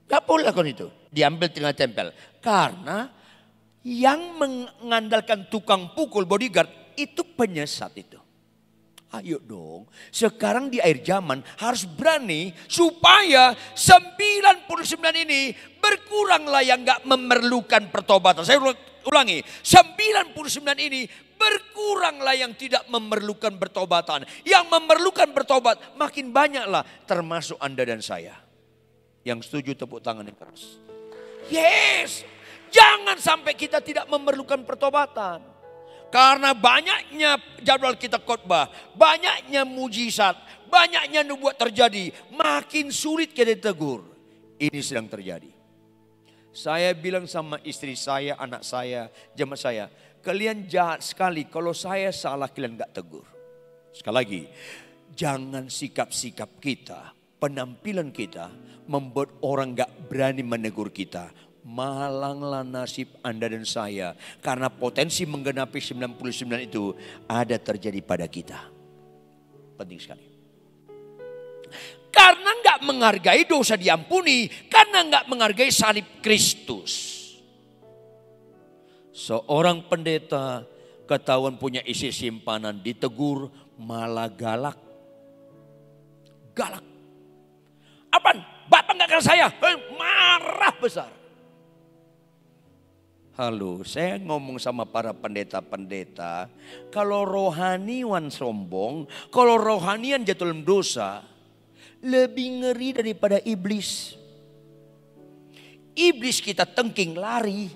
Gak boleh lakukan itu. Diambil tinggal tempel. Karena yang mengandalkan tukang pukul bodyguard itu penyesat itu. Ayo dong, sekarang di akhir zaman harus berani supaya 99 ini berkuranglah yang gak memerlukan pertobatan. Saya ulangi, 99 ini berkuranglah yang tidak memerlukan pertobatan. Yang memerlukan bertobat makin banyaklah, termasuk Anda dan saya. Yang setuju tepuk tangan yang keras. Yes, jangan sampai kita tidak memerlukan pertobatan. Karena banyaknya jadwal kita khotbah, banyaknya mujizat, banyaknya nubuat terjadi, makin sulit kita ditegur. Ini sedang terjadi. Saya bilang sama istri saya, anak saya, jemaat saya, kalian jahat sekali kalau saya salah kalian gak tegur. Sekali lagi, jangan sikap-sikap kita, penampilan kita membuat orang gak berani menegur kita. Malanglah nasib Anda dan saya. Karena potensi menggenapi 99 itu ada terjadi pada kita. Penting sekali. Karena enggak menghargai dosa diampuni. Karena enggak menghargai salib Kristus. Seorang pendeta ketahuan punya isi simpanan, ditegur malah galak. Galak. Apaan? Bapak enggak kenal saya? Marah besar. Halo, saya ngomong sama para pendeta-pendeta, kalau rohaniwan sombong, kalau rohanian jatuh dalam dosa, lebih ngeri daripada iblis. Iblis kita tengking lari.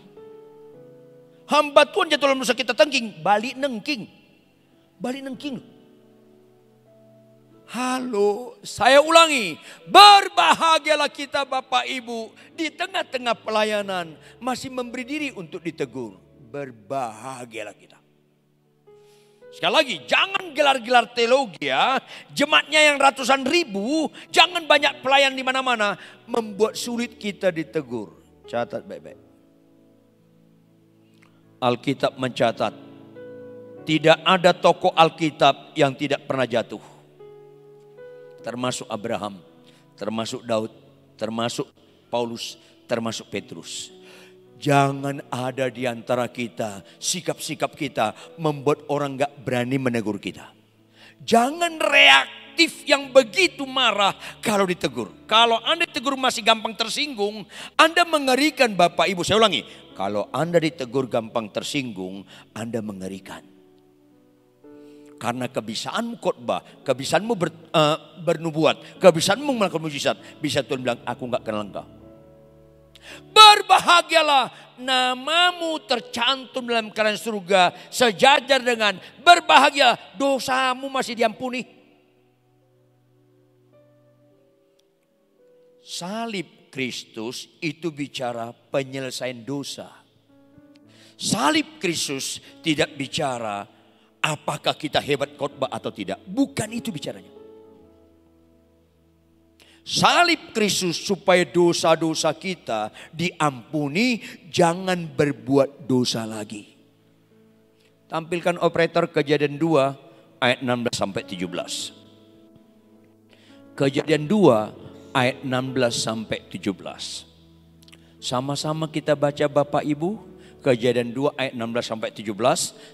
Hamba Tuhan jatuh dalam dosa kita tengking, balik nengking. Balik nengking. Halo, saya ulangi, berbahagialah kita Bapak Ibu di tengah-tengah pelayanan masih memberi diri untuk ditegur. Berbahagialah kita. Sekali lagi, jangan gelar-gelar teologi ya, jemaatnya yang ratusan ribu, jangan banyak pelayan di mana-mana, membuat sulit kita ditegur. Catat baik-baik. Alkitab mencatat, tidak ada tokoh Alkitab yang tidak pernah jatuh. Termasuk Abraham, termasuk Daud, termasuk Paulus, termasuk Petrus. Jangan ada di antara kita, sikap-sikap kita membuat orang gak berani menegur kita. Jangan reaktif yang begitu marah kalau ditegur. Kalau Anda ditegur masih gampang tersinggung, Anda mengerikan Bapak Ibu. Saya ulangi, kalau Anda ditegur gampang tersinggung, Anda mengerikan. Karena kebisaanmu khotbah, kebisaanmu bernubuat, kebisaanmu melakukan mujizat, bisa Tuhan bilang, aku gak kenal engkau. Berbahagialah, namamu tercantum dalam kerajaan surga, sejajar dengan berbahagia, dosamu masih diampuni. Salib Kristus itu bicara penyelesaian dosa. Salib Kristus tidak bicara apakah kita hebat khotbah atau tidak. Bukan itu bicaranya. Salib Kristus supaya dosa-dosa kita diampuni, jangan berbuat dosa lagi. Tampilkan operator Kejadian 2 ayat 16 sampai 17. Kejadian 2 ayat 16 sampai 17. Sama-sama kita baca Bapak Ibu. Kejadian 2 ayat 16 sampai 17.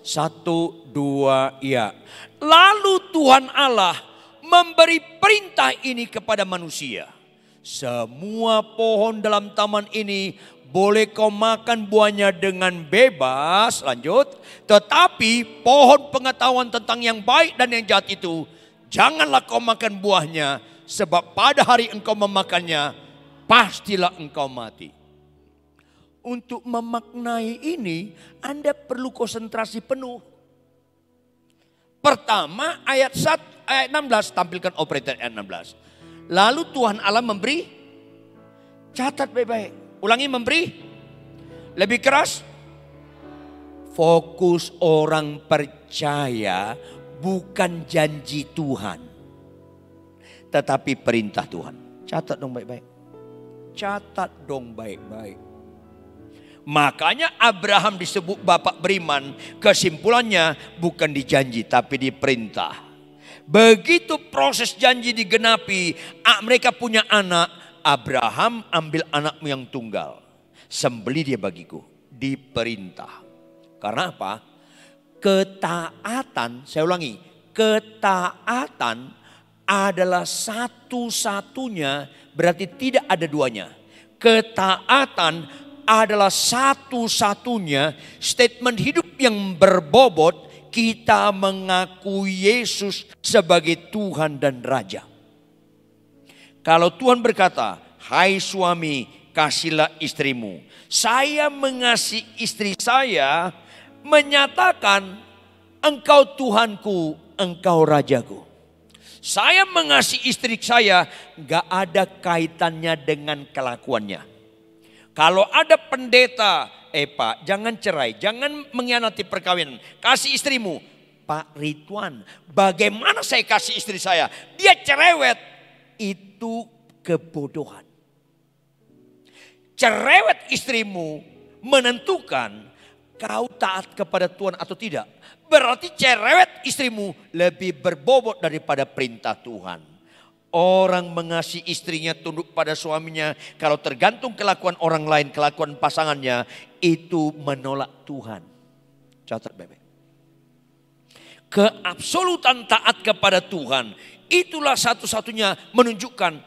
1, 2, ya. Lalu Tuhan Allah memberi perintah ini kepada manusia. Semua pohon dalam taman ini boleh kau makan buahnya dengan bebas. Lanjut. Tetapi pohon pengetahuan tentang yang baik dan yang jahat itu, janganlah kau makan buahnya. Sebab pada hari engkau memakannya, pastilah engkau mati. Untuk memaknai ini, Anda perlu konsentrasi penuh. Pertama ayat 16, tampilkan operator ayat 16. Lalu Tuhan Allah memberi, catat baik-baik. Ulangi, memberi. Lebih keras. Fokus orang percaya bukan janji Tuhan, tetapi perintah Tuhan. Catat dong baik-baik. Catat dong baik-baik. Makanya Abraham disebut bapak beriman. Kesimpulannya bukan dijanji tapi diperintah. Begitu proses janji digenapi, mereka punya anak, Abraham, ambil anakmu yang tunggal, sembelih dia bagiku. Diperintah. Karena apa? Ketaatan, saya ulangi, ketaatan adalah satu-satunya, berarti tidak ada duanya. Ketaatan adalah satu-satunya statement hidup yang berbobot kita mengakui Yesus sebagai Tuhan dan Raja. Kalau Tuhan berkata, hai suami, kasihlah istrimu. Saya mengasihi istri saya, menyatakan engkau Tuhanku, engkau Rajaku. Saya mengasihi istri saya, gak ada kaitannya dengan kelakuannya. Kalau ada pendeta, Pak jangan cerai, jangan mengkhianati perkawinan. Kasih istrimu. Pak Ridwan, bagaimana saya kasih istri saya? Dia cerewet. Itu kebodohan. Cerewet istrimu menentukan kau taat kepada Tuhan atau tidak. Berarti cerewet istrimu lebih berbobot daripada perintah Tuhan. Orang mengasihi istrinya tunduk pada suaminya. Kalau tergantung kelakuan orang lain, kelakuan pasangannya, itu menolak Tuhan. Catat baik-baik. Keabsolutan taat kepada Tuhan, itulah satu-satunya menunjukkan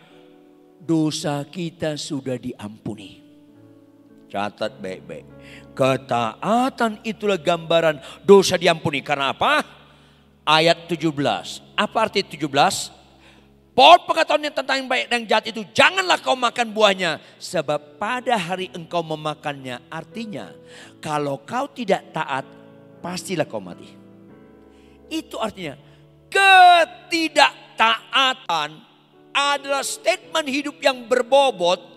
dosa kita sudah diampuni. Catat baik-baik. Ketaatan itulah gambaran dosa diampuni. Karena apa? Ayat 17. Apa arti 17? Pohon pengetahuan yang tentang yang baik dan jahat itu janganlah kau makan buahnya. Sebab pada hari engkau memakannya. Artinya kalau kau tidak taat pastilah kau mati. Itu artinya ketidaktaatan adalah statement hidup yang berbobot.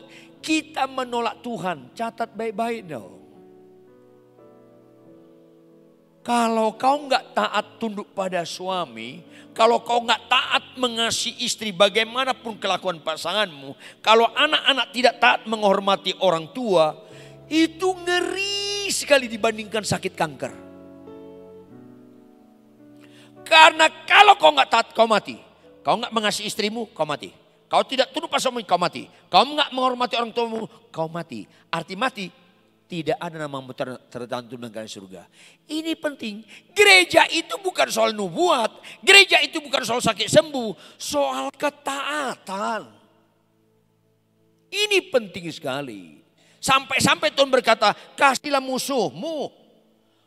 Kita menolak Tuhan. Catat baik-baik dong. Kalau kau nggak taat tunduk pada suami, kalau kau nggak taat mengasihi istri bagaimanapun kelakuan pasanganmu, kalau anak-anak tidak taat menghormati orang tua, itu ngeri sekali dibandingkan sakit kanker. Karena kalau kau nggak taat, kau mati. Kau nggak mengasihi istrimu, kau mati. Kau tidak tunduk pada suami, kau mati. Kau nggak menghormati orang tuamu, kau mati. Arti mati, tidak ada namamu tertentu dengan surga. Ini penting. Gereja itu bukan soal nubuat. Gereja itu bukan soal sakit sembuh. Soal ketaatan. Ini penting sekali. Sampai-sampai Tuhan berkata, kasihlah musuhmu.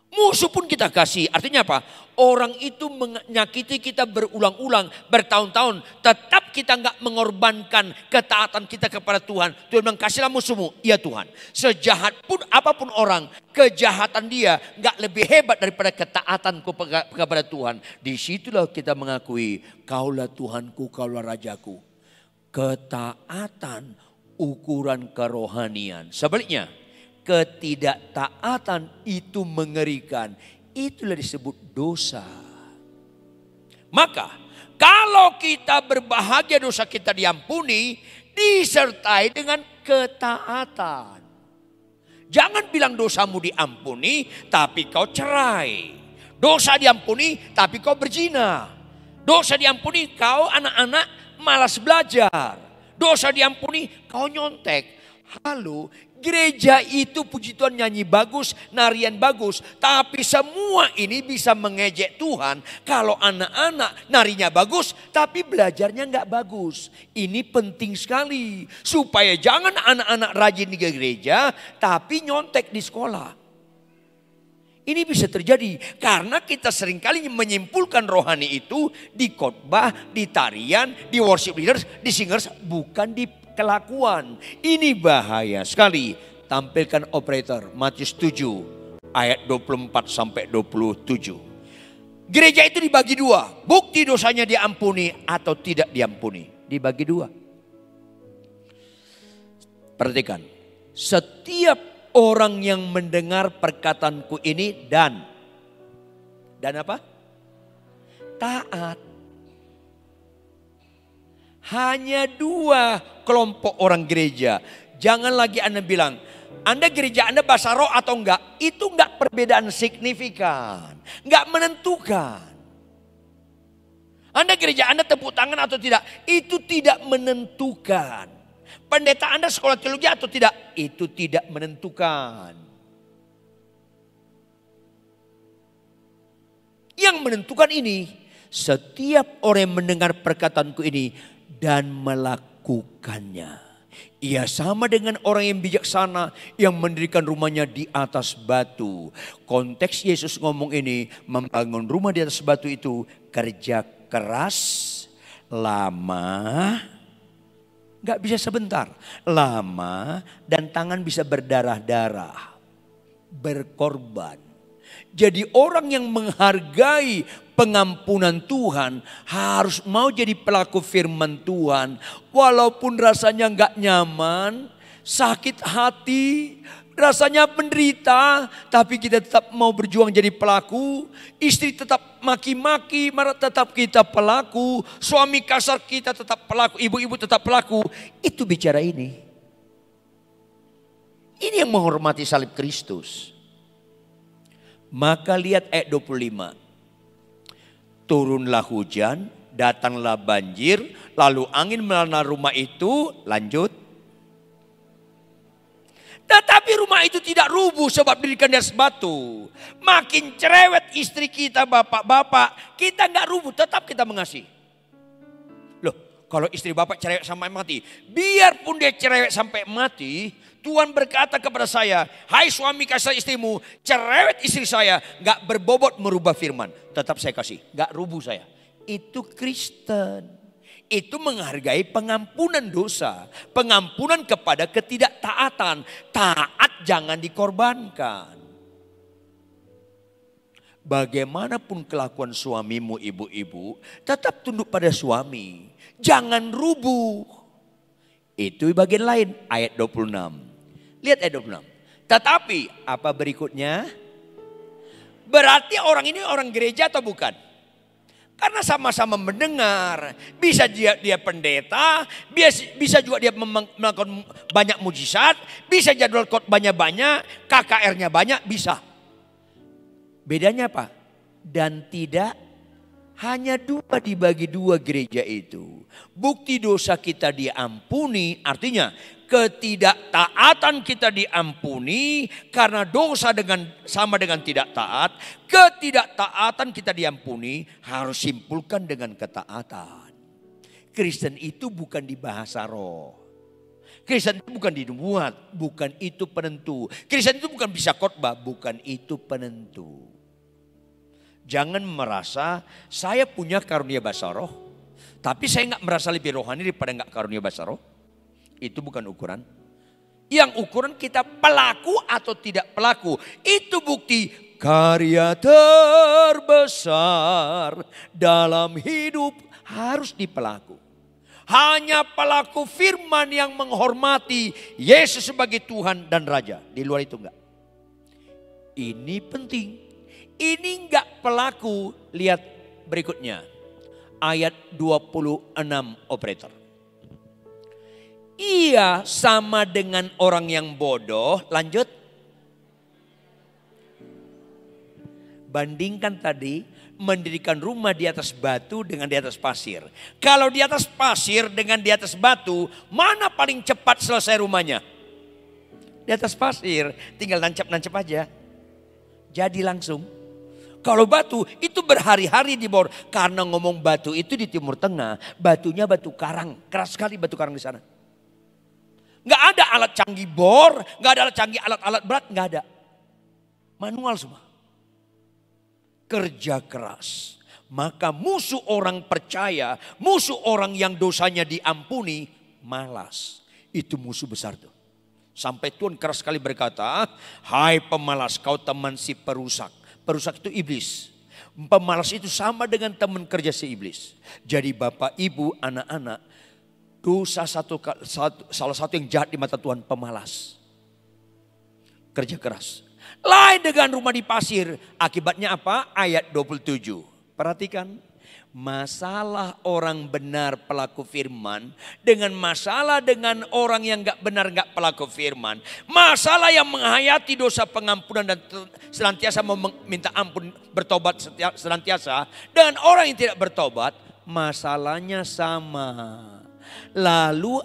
Musuh pun kita kasih. Artinya apa? Orang itu menyakiti kita berulang-ulang, bertahun-tahun. Tetap kita nggak mengorbankan ketaatan kita kepada Tuhan. Tuhan bilang kasihlah musuhmu. Iya Tuhan. Sejahat pun apapun orang, kejahatan dia nggak lebih hebat daripada ketaatanku kepada Tuhan. Disitulah kita mengakui kaulah Tuhanku, kaulah Rajaku. Ketaatan ukuran kerohanian. Sebaliknya, ketidaktaatan itu mengerikan. Itulah disebut dosa. Maka kalau kita berbahagia dosa kita diampuni, disertai dengan ketaatan. Jangan bilang dosamu diampuni tapi kau cerai. Dosa diampuni tapi kau berzina. Dosa diampuni kau anak-anak malas belajar. Dosa diampuni kau nyontek. Halo, gereja itu puji Tuhan nyanyi bagus, narian bagus. Tapi semua ini bisa mengejek Tuhan kalau anak-anak narinya bagus tapi belajarnya nggak bagus. Ini penting sekali supaya jangan anak-anak rajin di gereja tapi nyontek di sekolah. Ini bisa terjadi karena kita seringkali menyimpulkan rohani itu di khotbah, di tarian, di worship leaders, di singers, bukan di kelakuan. Ini bahaya sekali. Tampilkan operator Matius 7 ayat 24 sampai 27. Gereja itu dibagi dua. Bukti dosanya diampuni atau tidak diampuni. Dibagi dua. Perhatikan. Setiap orang yang mendengar perkataanku ini dan apa? Taat. Hanya dua kelompok orang gereja. Jangan lagi Anda bilang, Anda gereja Anda bahasa roh atau enggak. Itu enggak perbedaan signifikan. Enggak menentukan. Anda gereja Anda tepuk tangan atau tidak. Itu tidak menentukan. Pendeta Anda sekolah teologi atau tidak? Itu tidak menentukan. Yang menentukan ini, setiap orang yang mendengar perkataanku ini dan melakukannya. Ia sama dengan orang yang bijaksana yang mendirikan rumahnya di atas batu. Konteks Yesus ngomong ini, membangun rumah di atas batu itu kerja keras, lama, gak bisa sebentar, lama, dan tangan bisa berdarah-darah, berkorban. Jadi orang yang menghargai pengampunan Tuhan harus mau jadi pelaku firman Tuhan. Walaupun rasanya gak nyaman, sakit hati, rasanya menderita, tapi kita tetap mau berjuang jadi pelaku. Istri tetap maki-maki, marah tetap kita pelaku. Suami kasar kita tetap pelaku, ibu-ibu tetap pelaku. Itu bicara ini. Ini yang menghormati salib Kristus. Maka lihat ayat 25. Turunlah hujan, datanglah banjir, lalu angin melanda rumah itu, lanjut. Tetapi rumah itu tidak rubuh sebab didirikan di atas batu. Makin cerewet istri kita, bapak-bapak, kita nggak rubuh, tetap kita mengasihi. Loh, kalau istri bapak cerewet sampai mati, biarpun dia cerewet sampai mati, Tuhan berkata kepada saya, hai suami kasih istrimu, cerewet istri saya, gak berbobot merubah firman. Tetap saya kasih, gak rubuh saya. Itu Kristen. Itu menghargai pengampunan dosa. Pengampunan kepada ketidaktaatan. Taat jangan dikorbankan. Bagaimanapun kelakuan suamimu ibu-ibu, tetap tunduk pada suami. Jangan rubuh. Itu bagian lain, ayat 26. Lihat ayat 26. Tetapi apa berikutnya? Berarti orang ini orang gereja atau bukan? Karena sama-sama mendengar. Bisa dia pendeta, bisa juga dia melakukan banyak mujizat, bisa jadwal khotbahnya banyak, KKR-nya banyak, bisa. Bedanya apa? Dan tidak hanya dua dibagi dua gereja itu. Bukti dosa kita diampuni, artinya ketidaktaatan kita diampuni karena dosa sama dengan tidak taat. Ketidaktaatan kita diampuni harus simpulkan dengan ketaatan. Kristen itu bukan di bahasa roh. Kristen itu bukan dibuat, bukan itu penentu. Kristen itu bukan bisa khotbah, bukan itu penentu. Jangan merasa saya punya karunia bahasa roh, tapi saya nggak merasa lebih rohani daripada nggak karunia bahasa roh. Itu bukan ukuran. Yang ukuran kita pelaku atau tidak pelaku. Itu bukti karya terbesar dalam hidup harus dipelaku. Hanya pelaku firman yang menghormati Yesus sebagai Tuhan dan Raja. Di luar itu enggak. Ini penting. Ini enggak pelaku. Lihat berikutnya. Ayat 26 operator. Ia sama dengan orang yang bodoh. Lanjut. Bandingkan tadi mendirikan rumah di atas batu dengan di atas pasir. Kalau di atas pasir dengan di atas batu, mana paling cepat selesai rumahnya? Di atas pasir, tinggal nancap-nancap aja. Jadi langsung. Kalau batu itu berhari-hari dibor. Karena ngomong batu itu di Timur Tengah, batunya batu karang. Keras sekali batu karang di sana. Nggak ada alat canggih bor, nggak ada alat canggih alat-alat berat, nggak ada. Manual semua. Kerja keras. Maka musuh orang percaya, musuh orang yang dosanya diampuni, malas. Itu musuh besar tuh. Sampai Tuhan keras sekali berkata, hai pemalas kau teman si perusak. Perusak itu iblis. Pemalas itu sama dengan teman kerja si iblis. Jadi bapak, ibu, anak-anak, dosa salah satu yang jahat di mata Tuhan, pemalas. Kerja keras. Lain dengan rumah di pasir. Akibatnya apa? Ayat 27. Perhatikan. Masalah orang benar pelaku firman. Dengan masalah dengan orang yang gak benar gak pelaku firman. Masalah yang menghayati dosa pengampunan dan senantiasa meminta ampun, bertobat senantiasa. Dengan orang yang tidak bertobat, masalahnya sama. Lalu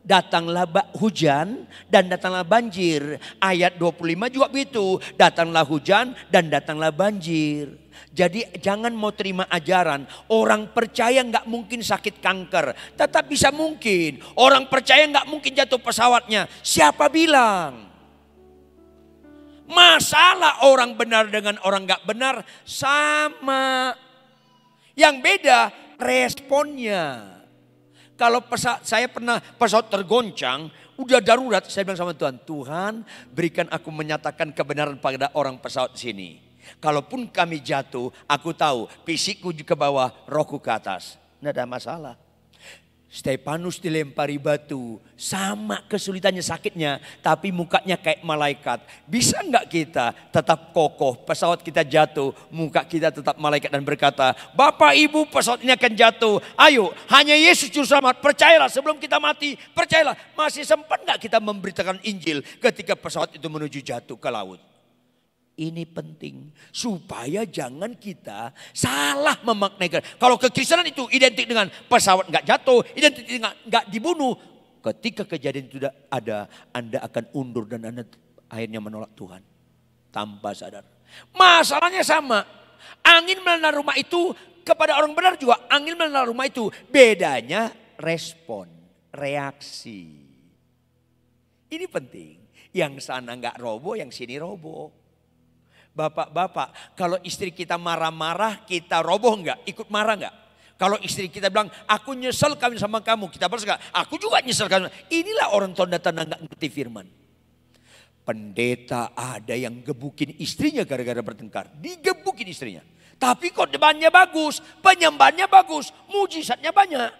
datanglah hujan dan datanglah banjir. Ayat 25 juga begitu. Datanglah hujan dan datanglah banjir. Jadi jangan mau terima ajaran. Orang percaya nggak mungkin sakit kanker. Tetap bisa mungkin. Orang percaya nggak mungkin jatuh pesawatnya. Siapa bilang? Masalah orang benar dengan orang nggak benar sama. Yang beda responnya. Kalau saya pernah pesawat tergoncang, udah darurat, saya bilang sama Tuhan, Tuhan berikan aku menyatakan kebenaran pada orang pesawat sini. Kalaupun kami jatuh, aku tahu fisikku ke bawah, rohku ke atas. Tidak ada masalah. Stefanus dilempari batu, sama kesulitannya sakitnya, tapi mukanya kayak malaikat. Bisa nggak kita tetap kokoh, pesawat kita jatuh, muka kita tetap malaikat dan berkata, Bapak Ibu pesawat ini akan jatuh, ayo hanya Yesus juru selamat, percayalah sebelum kita mati, percayalah. Masih sempat nggak kita memberitakan Injil ketika pesawat itu menuju jatuh ke laut? Ini penting supaya jangan kita salah memaknai. Kalau kekristenan itu identik dengan pesawat nggak jatuh, identik dengan nggak dibunuh. Ketika kejadian itu tidak ada, Anda akan undur dan Anda akhirnya menolak Tuhan tanpa sadar. Masalahnya sama. Angin melanda rumah itu kepada orang benar juga angin melanda rumah itu. Bedanya respon, reaksi. Ini penting. Yang sana nggak roboh, yang sini roboh. Bapak-bapak, kalau istri kita marah-marah, kita roboh enggak? Ikut marah enggak? Kalau istri kita bilang, aku nyesel kawin sama kamu, kita balas enggak? Aku juga nyesel kawin. Inilah orang tanda-tanda enggak ngerti firman. Pendeta ada yang gebukin istrinya gara-gara bertengkar. Digebukin istrinya. Tapi kok depannya bagus, penyembahannya bagus, mujizatnya banyak.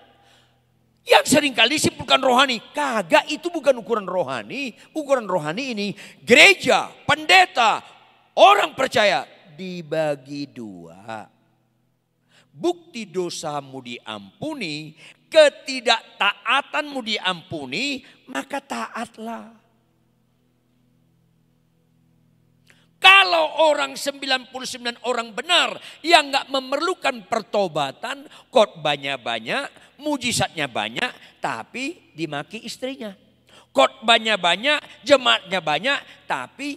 Yang seringkali disimpulkan rohani. Kagak, itu bukan ukuran rohani. Ukuran rohani ini gereja, pendeta, orang percaya dibagi dua. Bukti dosamu diampuni, ketidaktaatanmu diampuni, maka taatlah. Kalau orang 99 orang benar yang gak memerlukan pertobatan, khotbahnya banyak, mujizatnya banyak, tapi dimaki istrinya. Khotbahnya banyak, jemaatnya banyak, tapi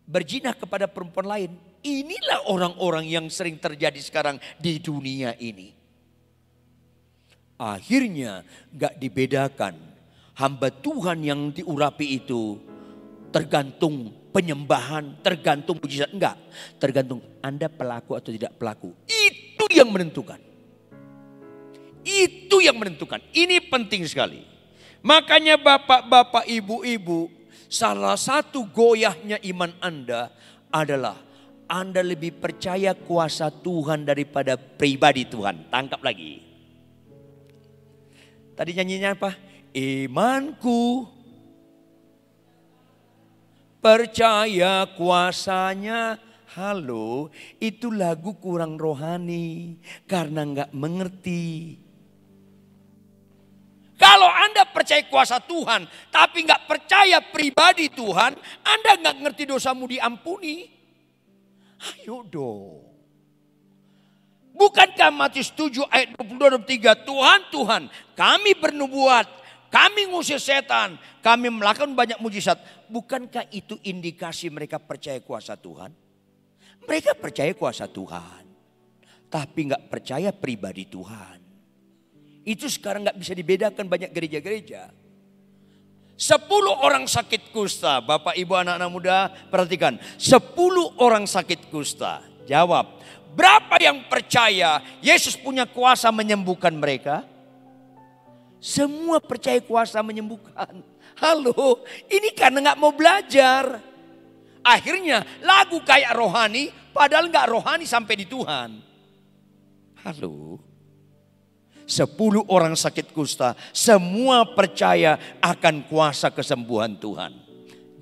berzinah kepada perempuan lain. Inilah orang-orang yang sering terjadi sekarang di dunia ini. Akhirnya gak dibedakan. Hamba Tuhan yang diurapi itu tergantung penyembahan, tergantung mujizat. Enggak, tergantung Anda pelaku atau tidak pelaku. Itu yang menentukan. Itu yang menentukan. Ini penting sekali. Makanya bapak-bapak, ibu-ibu, salah satu goyahnya iman Anda adalah Anda lebih percaya kuasa Tuhan daripada pribadi Tuhan. Tangkap lagi. Tadi nyanyinya apa? Imanku percaya kuasanya. Halo, itu lagu kurang rohani karena nggak mengerti. Kalau Anda percaya kuasa Tuhan, tapi nggak percaya pribadi Tuhan, Anda nggak ngerti dosamu diampuni. Ayo dong. Bukankah Matius 7 ayat 22-23, Tuhan, kami bernubuat, kami ngusir setan, kami melakukan banyak mujizat. Bukankah itu indikasi mereka percaya kuasa Tuhan? Mereka percaya kuasa Tuhan, tapi nggak percaya pribadi Tuhan. Itu sekarang gak bisa dibedakan banyak gereja-gereja. 10 orang sakit kusta. Bapak ibu anak-anak muda perhatikan. 10 orang sakit kusta. Jawab. Berapa yang percaya Yesus punya kuasa menyembuhkan mereka? Semua percaya kuasa menyembuhkan. Halo, ini karena gak mau belajar. Akhirnya lagu kayak rohani padahal gak rohani sampai di Tuhan. Halo. 10 orang sakit kusta, semua percaya akan kuasa kesembuhan Tuhan.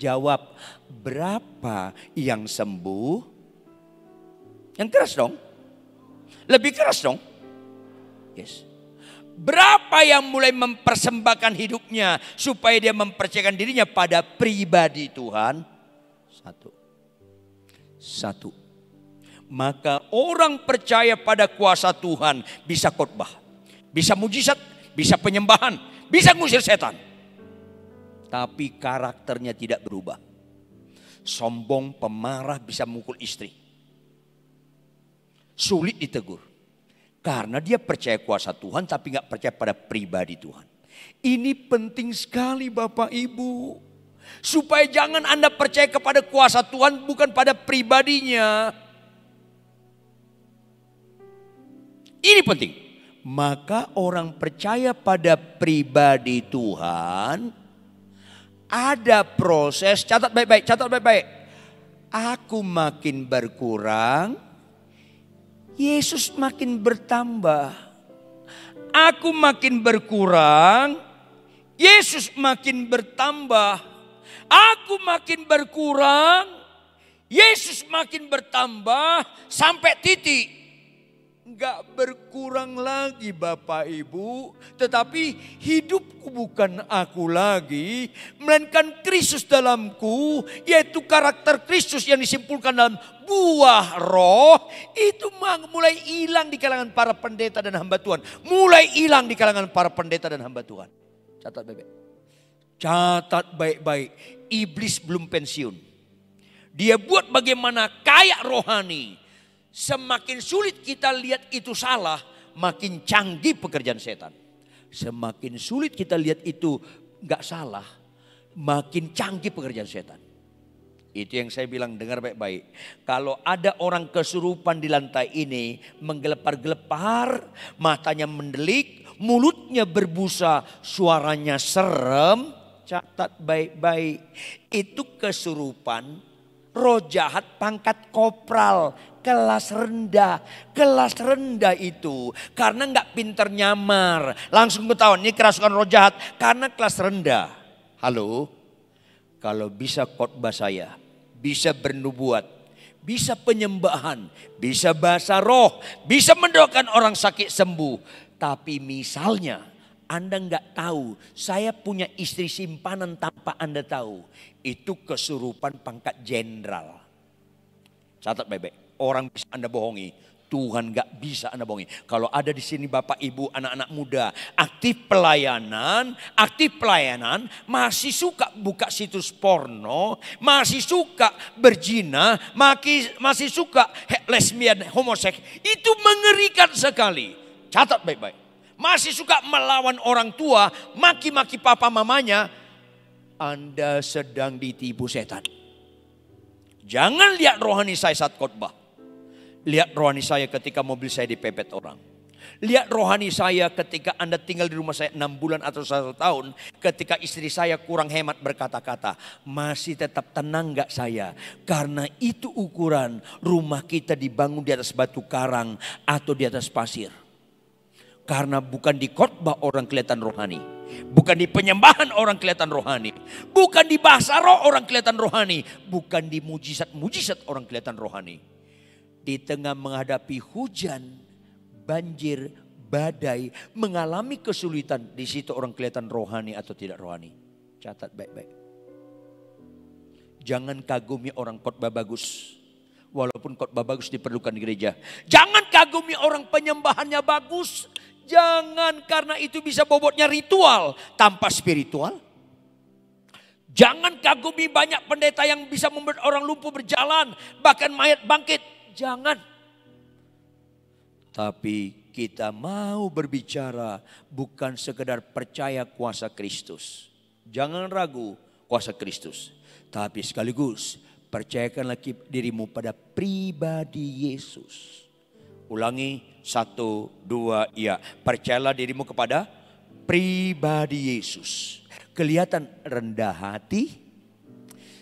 Jawab, berapa yang sembuh? Yang keras dong. Lebih keras dong. Yes. Berapa yang mulai mempersembahkan hidupnya supaya dia mempercayakan dirinya pada pribadi Tuhan? Satu. Maka orang percaya pada kuasa Tuhan bisa khotbah. Bisa mujizat, bisa penyembahan, bisa ngusir setan. Tapi karakternya tidak berubah. Sombong, pemarah, bisa mukul istri. Sulit ditegur. Karena dia percaya kuasa Tuhan tapi gak percaya pada pribadi Tuhan. Ini penting sekali Bapak Ibu. Supaya jangan Anda percaya kepada kuasa Tuhan bukan pada pribadinya. Ini penting. Maka orang percaya pada pribadi Tuhan, ada proses, catat baik-baik, catat baik-baik. Aku makin berkurang, Yesus makin bertambah. Aku makin berkurang, Yesus makin bertambah. Aku makin berkurang, Yesus makin bertambah sampai titik. Enggak berkurang lagi Bapak Ibu, tetapi hidupku bukan aku lagi, melainkan Kristus dalamku, yaitu karakter Kristus yang disimpulkan dalam buah roh. Itu mulai hilang di kalangan para pendeta dan hamba Tuhan. Mulai hilang di kalangan para pendeta dan hamba Tuhan. Catat baik-baik. Catat baik-baik. Iblis belum pensiun. Dia buat bagaimana kaya rohani. Semakin sulit kita lihat itu salah, makin canggih pekerjaan setan. Semakin sulit kita lihat itu gak salah, makin canggih pekerjaan setan. Itu yang saya bilang, dengar baik-baik. Kalau ada orang kesurupan di lantai ini, menggelepar-gelepar, matanya mendelik, mulutnya berbusa, suaranya serem. Catat baik-baik. Itu kesurupan, roh jahat pangkat kopral, kelas rendah. Kelas rendah itu karena gak pinter nyamar. Langsung ketahuan ini kerasukan roh jahat karena kelas rendah. Halo, kalau bisa khotbah saya, bisa bernubuat, bisa penyembahan, bisa bahasa roh, bisa mendoakan orang sakit sembuh. Tapi misalnya Anda gak tahu, saya punya istri simpanan tanpa Anda tahu. Itu kesurupan pangkat jenderal. Catat baik-baik. Orang bisa Anda bohongi, Tuhan gak bisa Anda bohongi. Kalau ada di sini Bapak Ibu anak-anak muda aktif pelayanan, masih suka buka situs porno, masih suka berzina, masih suka lesbian, homoseks, itu mengerikan sekali. Catat baik-baik. Masih suka melawan orang tua, maki-maki papa mamanya, Anda sedang ditipu setan. Jangan lihat rohani saya saat khotbah. Lihat rohani saya ketika mobil saya dipepet orang. Lihat rohani saya ketika Anda tinggal di rumah saya 6 bulan atau 1 tahun. Ketika istri saya kurang hemat berkata-kata. Masih tetap tenang gak saya? Karena itu ukuran rumah kita dibangun di atas batu karang atau di atas pasir. Karena bukan di khotbah orang kelihatan rohani. Bukan di penyembahan orang kelihatan rohani. Bukan di bahasa roh orang kelihatan rohani. Bukan di mujizat-mujizat orang kelihatan rohani. Di tengah menghadapi hujan, banjir, badai, mengalami kesulitan, di situ orang kelihatan rohani atau tidak rohani. Catat baik-baik. Jangan kagumi orang khotbah bagus. Walaupun khotbah bagus diperlukan di gereja. Jangan kagumi orang penyembahannya bagus. Jangan, karena itu bisa bobotnya ritual tanpa spiritual. Jangan kagumi banyak pendeta yang bisa membuat orang lumpuh berjalan, bahkan mayat bangkit. Jangan. Tapi kita mau berbicara bukan sekedar percaya kuasa Kristus. Jangan ragu kuasa Kristus. Tapi sekaligus percayakanlah dirimu pada pribadi Yesus. Ulangi 1, 2, ya. Percayalah dirimu kepada pribadi Yesus. Kelihatan rendah hati,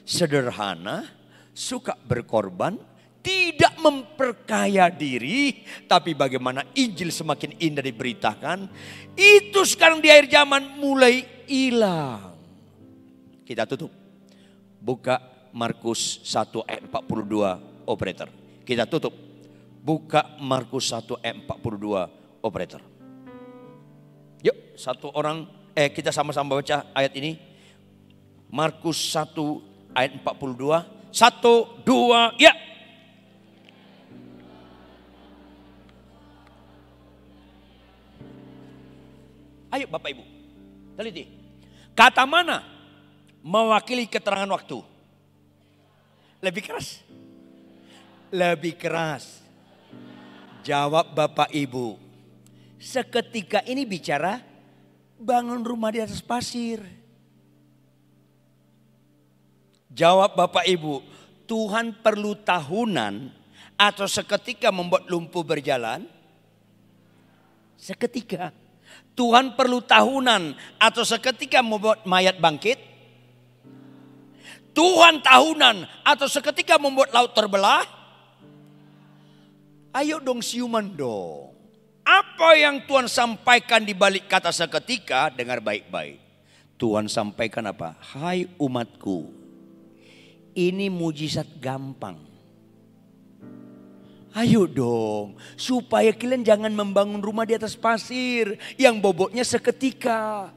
sederhana, suka berkorban, tidak memperkaya diri, tapi bagaimana Injil semakin indah diberitakan, itu sekarang di akhir zaman mulai hilang. Kita tutup. Buka Markus 1 ayat 42 operator. Kita tutup. Buka Markus 1 ayat 42 operator. Yuk, satu orang, kita sama-sama baca ayat ini. Markus 1 ayat 42. 1, 2, ya. Ayo Bapak Ibu, teliti. Kata mana mewakili keterangan waktu? Lebih keras? Lebih keras. Jawab Bapak Ibu. Seketika ini bicara bangun rumah di atas pasir. Jawab Bapak Ibu, Tuhan perlu tahunan atau seketika membuat lumpuh berjalan? Seketika. Tuhan perlu tahunan atau seketika membuat mayat bangkit? Tuhan tahunan atau seketika membuat laut terbelah? Ayo dong siuman dong. Apa yang Tuhan sampaikan di balik kata seketika, dengar baik-baik. Tuhan sampaikan apa? Hai umatku, ini mujizat gampang. Ayo dong, supaya kalian jangan membangun rumah di atas pasir yang bobotnya seketika.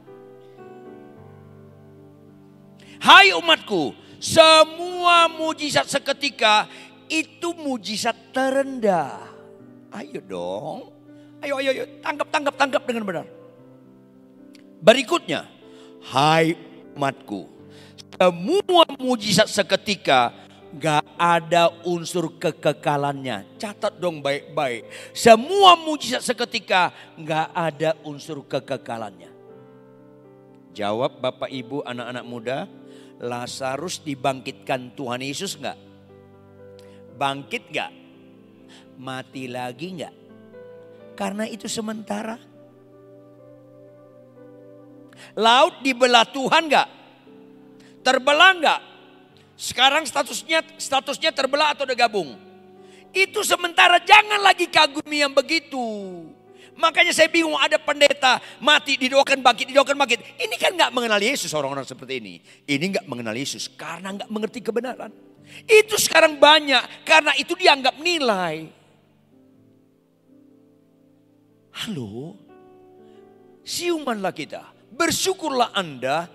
Hai umatku, semua mujizat seketika itu mujizat terendah. Ayo dong, ayo tangkap dengan benar. Berikutnya, hai umatku, semua mujizat seketika gak ada unsur kekekalannya. Catat dong baik-baik. Semua mujizat seketika gak ada unsur kekekalannya. Jawab Bapak Ibu anak-anak muda. Lazarus dibangkitkan Tuhan Yesus gak? Bangkit gak? Mati lagi gak? Karena itu sementara. Laut dibelah Tuhan gak? Terbelah gak? Sekarang statusnya terbelah atau udah gabung? Itu sementara, jangan lagi kagumi yang begitu. Makanya saya bingung, ada pendeta mati didoakan bangkit, didoakan bangkit. Ini kan gak mengenal Yesus orang-orang seperti ini. Ini gak mengenal Yesus karena gak mengerti kebenaran. Itu sekarang banyak karena itu dianggap nilai. Halo, siumanlah kita. Bersyukurlah Anda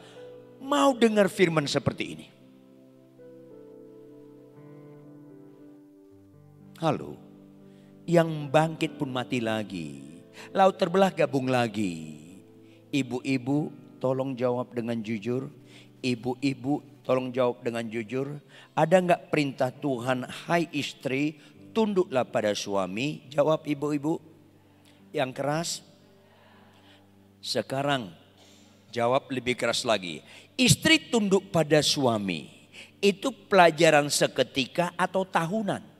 mau dengar firman seperti ini. Halo, yang bangkit pun mati lagi. Laut terbelah gabung lagi. Ibu-ibu tolong jawab dengan jujur. Ibu-ibu tolong jawab dengan jujur. Ada enggak perintah Tuhan, hai istri tunduklah pada suami? Jawab ibu-ibu yang keras. Sekarang jawab lebih keras lagi. Istri tunduk pada suami. Itu pelajaran seketika atau tahunan?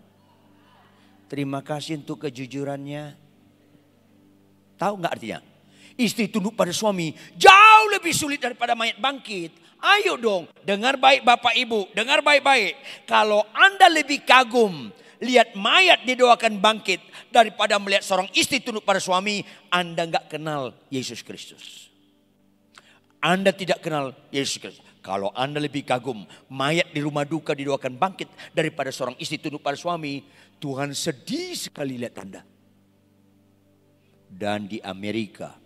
Terima kasih untuk kejujurannya. Tahu nggak artinya? Istri tunduk pada suami jauh lebih sulit daripada mayat bangkit. Ayo dong, dengar baik Bapak Ibu, dengar baik-baik. Kalau Anda lebih kagum lihat mayat didoakan bangkit daripada melihat seorang istri tunduk pada suami, Anda nggak kenal Yesus Kristus. Anda tidak kenal Yesus Kristus. Kalau Anda lebih kagum mayat di rumah duka didoakan bangkit daripada seorang istri tunduk pada suami, Tuhan sedih sekali lihat Anda. Dan di Amerika,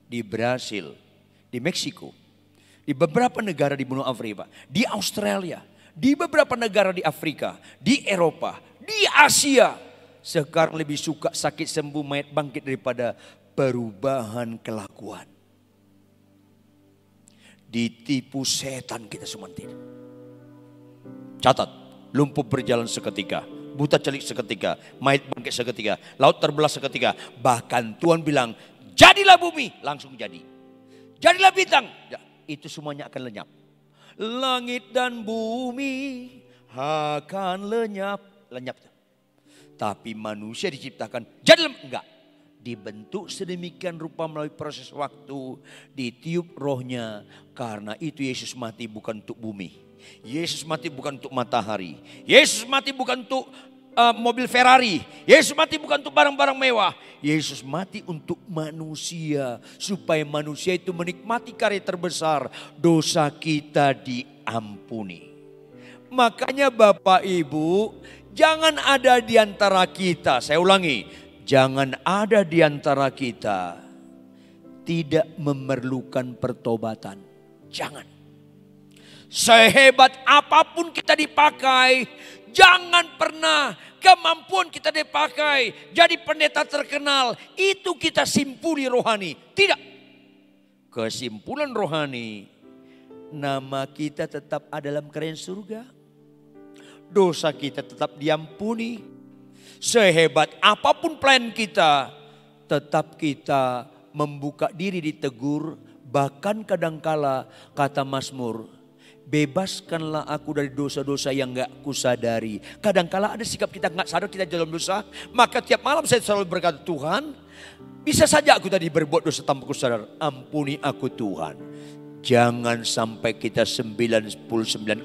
di Brasil, di Meksiko, di beberapa negara di benua Afrika, di Australia, di beberapa negara di Afrika, di Eropa, di Asia, sekarang lebih suka sakit sembuh mayat bangkit daripada perubahan kelakuan. Ditipu setan kita semua. Catat, lumpuh berjalan seketika, buta celik seketika, mayat bangkit seketika, laut terbelah seketika. Bahkan Tuhan bilang, jadilah bumi, langsung jadi. Jadilah bintang, ya, itu semuanya akan lenyap. Langit dan bumi akan lenyap. Tapi manusia diciptakan, jadilah enggak. Dibentuk sedemikian rupa melalui proses waktu, ditiup rohnya. Karena itu Yesus mati bukan untuk bumi. Yesus mati bukan untuk matahari. Yesus mati bukan untuk mobil Ferrari. Yesus mati bukan untuk barang-barang mewah. Yesus mati untuk manusia. Supaya manusia itu menikmati karya terbesar. Dosa kita diampuni. Makanya Bapak Ibu, jangan ada di antara kita. Saya ulangi. Jangan ada di antara kita tidak memerlukan pertobatan. Jangan. Sehebat apapun kita dipakai, jangan pernah kemampuan kita dipakai jadi pendeta terkenal, itu kita simpuli rohani. Tidak. Kesimpulan rohani, nama kita tetap ada dalam kerajaan surga. Dosa kita tetap diampuni. Sehebat apapun plan kita, tetap kita membuka diri ditegur. Bahkan kadangkala kata Mazmur, bebaskanlah aku dari dosa-dosa yang gak kusadari. Kadangkala ada sikap kita gak sadar kita dalam dosa. Maka tiap malam saya selalu berkata, Tuhan, bisa saja aku tadi berbuat dosa tanpa kusadar. Ampuni aku Tuhan. Jangan sampai kita 99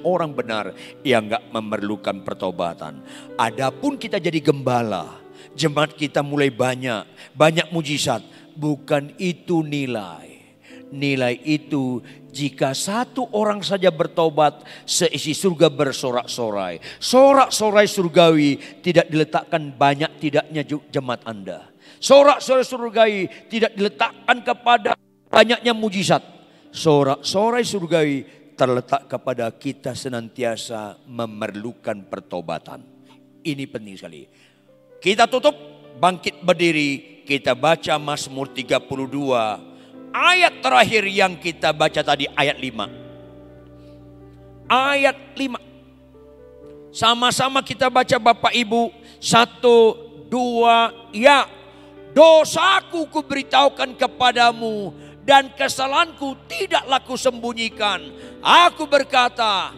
orang benar yang gak memerlukan pertobatan. Adapun kita jadi gembala, jemaat kita mulai banyak mujizat. Bukan itu nilai. Nilai itu jika satu orang saja bertobat, seisi surga bersorak-sorai. Sorak-sorai surgawi tidak diletakkan banyak tidaknya jemaat Anda. Sorak-sorai surgawi tidak diletakkan kepada banyaknya mujizat. Sorak-sorai surgawi terletak kepada kita senantiasa memerlukan pertobatan. Ini penting sekali. Kita tutup, bangkit berdiri, kita baca Mazmur 32. Ayat terakhir yang kita baca tadi, ayat 5. Ayat 5. Sama-sama kita baca Bapak Ibu. 1, 2, ya. Dosaku kuberitahukan kepadamu dan kesalahanku tidaklah kusembunyikan. Aku berkata,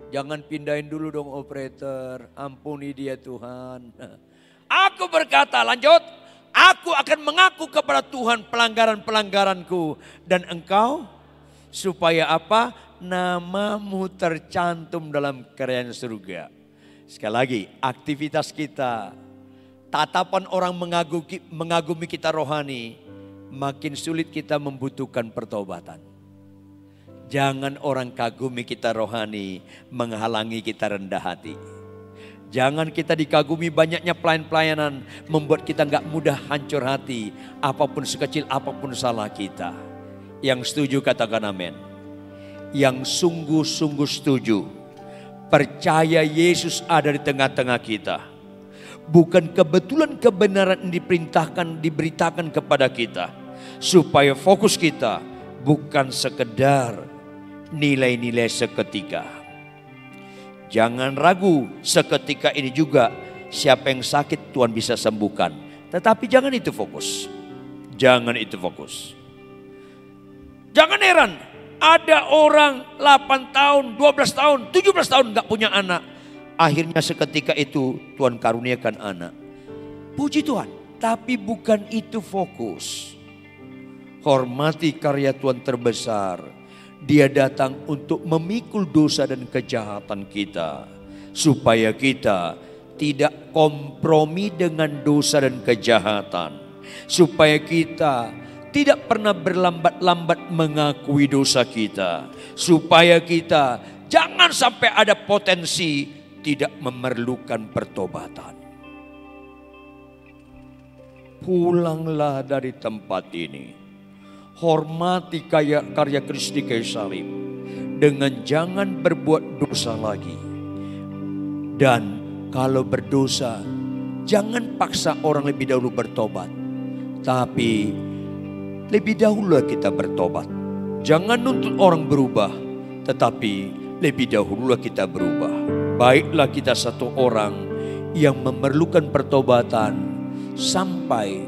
jangan pindahin dulu dong operator. Ampuni dia Tuhan. Aku berkata, lanjut. Aku akan mengaku kepada Tuhan pelanggaran-pelanggaranku. Dan engkau supaya apa? Namamu tercantum dalam kerajaan surga. Sekali lagi, aktivitas kita, tatapan orang mengagumi kita rohani, makin sulit kita membutuhkan pertobatan. Jangan orang kagumi kita rohani menghalangi kita rendah hati. Jangan kita dikagumi banyaknya pelayan-pelayanan membuat kita gak mudah hancur hati. Apapun sekecil apapun salah kita. Yang setuju katakan amin. Yang sungguh-sungguh setuju. Percaya Yesus ada di tengah-tengah kita. Bukan kebetulan kebenaran yang diberitakan kepada kita. Supaya fokus kita bukan sekedar nilai-nilai seketika. Jangan ragu, seketika ini juga siapa yang sakit Tuhan bisa sembuhkan. Tetapi jangan itu fokus. Jangan itu fokus. Jangan heran, ada orang 8 tahun, 12 tahun, 17 tahun gak punya anak. Akhirnya seketika itu Tuhan karuniakan anak. Puji Tuhan, tapi bukan itu fokus. Hormati karya Tuhan terbesar. Dia datang untuk memikul dosa dan kejahatan kita. Supaya kita tidak kompromi dengan dosa dan kejahatan. Supaya kita tidak pernah berlambat-lambat mengakui dosa kita. Supaya kita jangan sampai ada potensi tidak memerlukan pertobatan. Pulanglah dari tempat ini. Hormati karya Kristus di kayu salib. Dengan jangan berbuat dosa lagi. Dan kalau berdosa, jangan paksa orang lebih dahulu bertobat. Tapi lebih dahulu kita bertobat. Jangan nuntut orang berubah. Tetapi lebih dahulu kita berubah. Baiklah kita satu orang yang memerlukan pertobatan. Sampai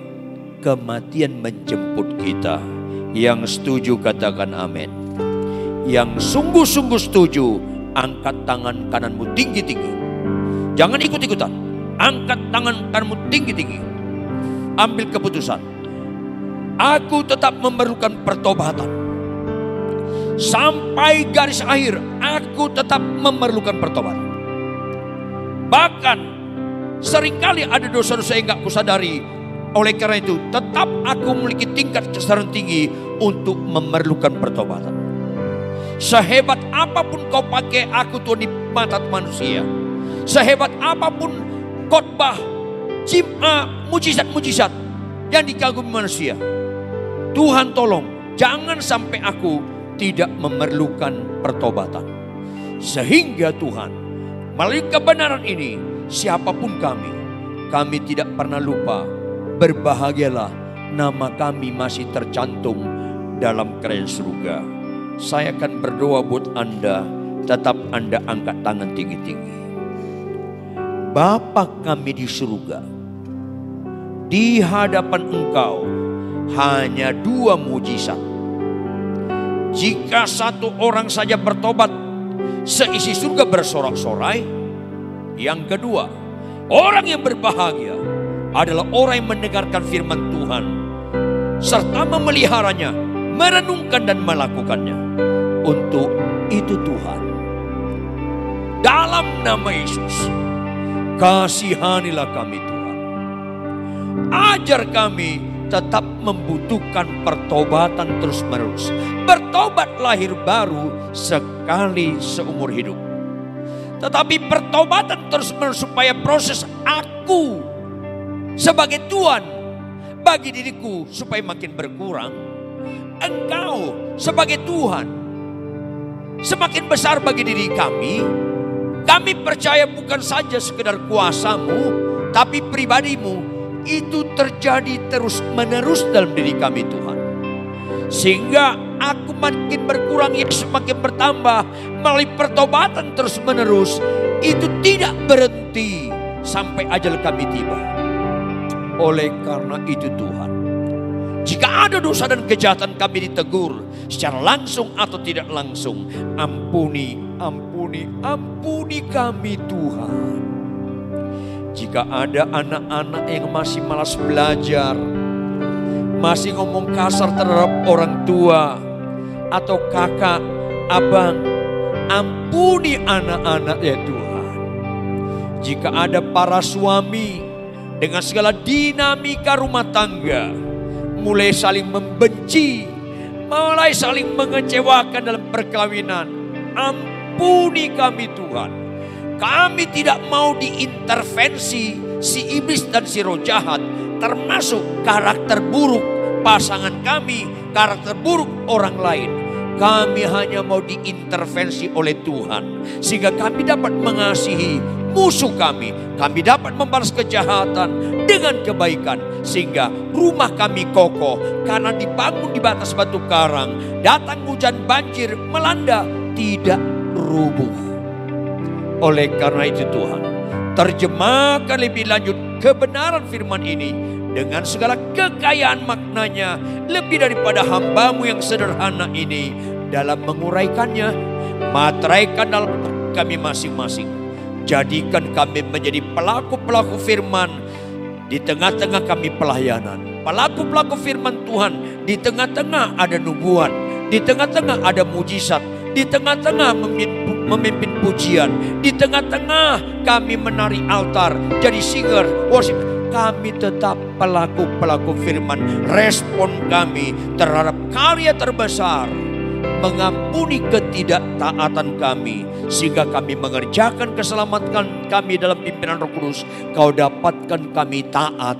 kematian menjemput kita. Yang setuju katakan amin. Yang sungguh-sungguh setuju, angkat tangan kananmu tinggi-tinggi. Jangan ikut-ikutan. Angkat tangan kananmu tinggi-tinggi. Ambil keputusan. Aku tetap memerlukan pertobatan. Sampai garis akhir, aku tetap memerlukan pertobatan. Bahkan seringkali ada dosa-dosa yang gak kusadari. Oleh karena itu, tetap aku memiliki tingkat kesadaran tinggi untuk memerlukan pertobatan. Sehebat apapun kau pakai aku Tuhan di mata manusia. Sehebat apapun khotbah, mujizat-mujizat yang dikagumi manusia. Tuhan tolong, jangan sampai aku tidak memerlukan pertobatan. Sehingga Tuhan, melalui kebenaran ini, siapapun kami tidak pernah lupa. Berbahagialah nama kami masih tercantum dalam kerajaan surga. Saya akan berdoa buat Anda, tetap Anda angkat tangan tinggi-tinggi. Bapa kami di surga, di hadapan Engkau hanya 2 mujizat. Jika 1 orang saja bertobat, seisi surga bersorak-sorai. Yang kedua, orang yang berbahagia adalah orang yang mendengarkan firman Tuhan serta memeliharanya, merenungkan dan melakukannya. Untuk itu Tuhan, dalam nama Yesus, kasihanilah kami Tuhan. Ajar kami tetap membutuhkan pertobatan terus-menerus. Bertobat lahir baru sekali seumur hidup. Tetapi pertobatan terus-menerus supaya proses aku sebagai Tuhan bagi diriku supaya makin berkurang. Engkau sebagai Tuhan semakin besar bagi diri kami. Kami percaya bukan saja sekedar kuasa-Mu, tapi pribadi-Mu itu terjadi terus-menerus dalam diri kami Tuhan. Sehingga aku makin berkurang, Yesus makin bertambah melalui pertobatan terus-menerus. Itu tidak berhenti sampai ajal kami tiba. Oleh karena itu Tuhan, jika ada dosa dan kejahatan kami ditegur secara langsung atau tidak langsung, ampuni kami Tuhan. Jika ada anak-anak yang masih malas belajar, masih ngomong kasar terhadap orang tua atau kakak, abang, ampuni anak-anak ya Tuhan. Jika ada para suami dengan segala dinamika rumah tangga, mulai saling membenci, mulai saling mengecewakan dalam perkawinan, ampuni kami Tuhan. Kami tidak mau diintervensi si iblis dan si roh jahat, termasuk karakter buruk pasangan kami, karakter buruk orang lain. Kami hanya mau diintervensi oleh Tuhan, sehingga kami dapat mengasihi musuh kami. Kami dapat membalas kejahatan dengan kebaikan, sehingga rumah kami kokoh karena dibangun di batas batu karang. Datang hujan banjir melanda, tidak rubuh. Oleh karena itu Tuhan, terjemahkan lebih lanjut kebenaran firman ini dengan segala kekayaan maknanya, lebih daripada hamba-Mu yang sederhana ini dalam menguraikannya. Materaikan dalam kami masing-masing. Jadikan kami menjadi pelaku-pelaku firman di tengah-tengah kami pelayanan. Pelaku-pelaku firman Tuhan, di tengah-tengah ada nubuat, di tengah-tengah ada mujizat, di tengah-tengah memimpin pujian, di tengah-tengah kami menari altar, jadi singer, worship. Kami tetap pelaku-pelaku firman. Respon kami terhadap karya terbesar, mengampuni ketidaktaatan kami, sehingga kami mengerjakan keselamatan kami dalam pimpinan Roh Kudus. Kau dapatkan kami taat,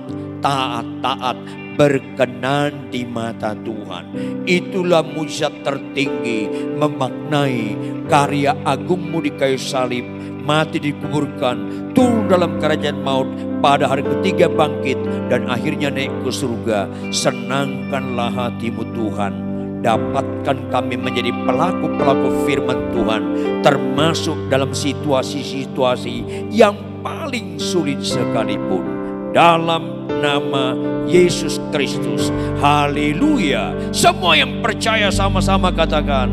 berkenan di mata Tuhan. Itulah mujizat tertinggi, memaknai karya agung-Mu di kayu salib, mati dikuburkan, turun dalam kerajaan maut, pada hari ketiga bangkit, dan akhirnya naik ke surga. Senangkanlah hati-Mu Tuhan. Dapatkan kami menjadi pelaku-pelaku firman Tuhan, termasuk dalam situasi-situasi yang paling sulit sekalipun. Dalam nama Yesus Kristus. Haleluya. Semua yang percaya sama-sama katakan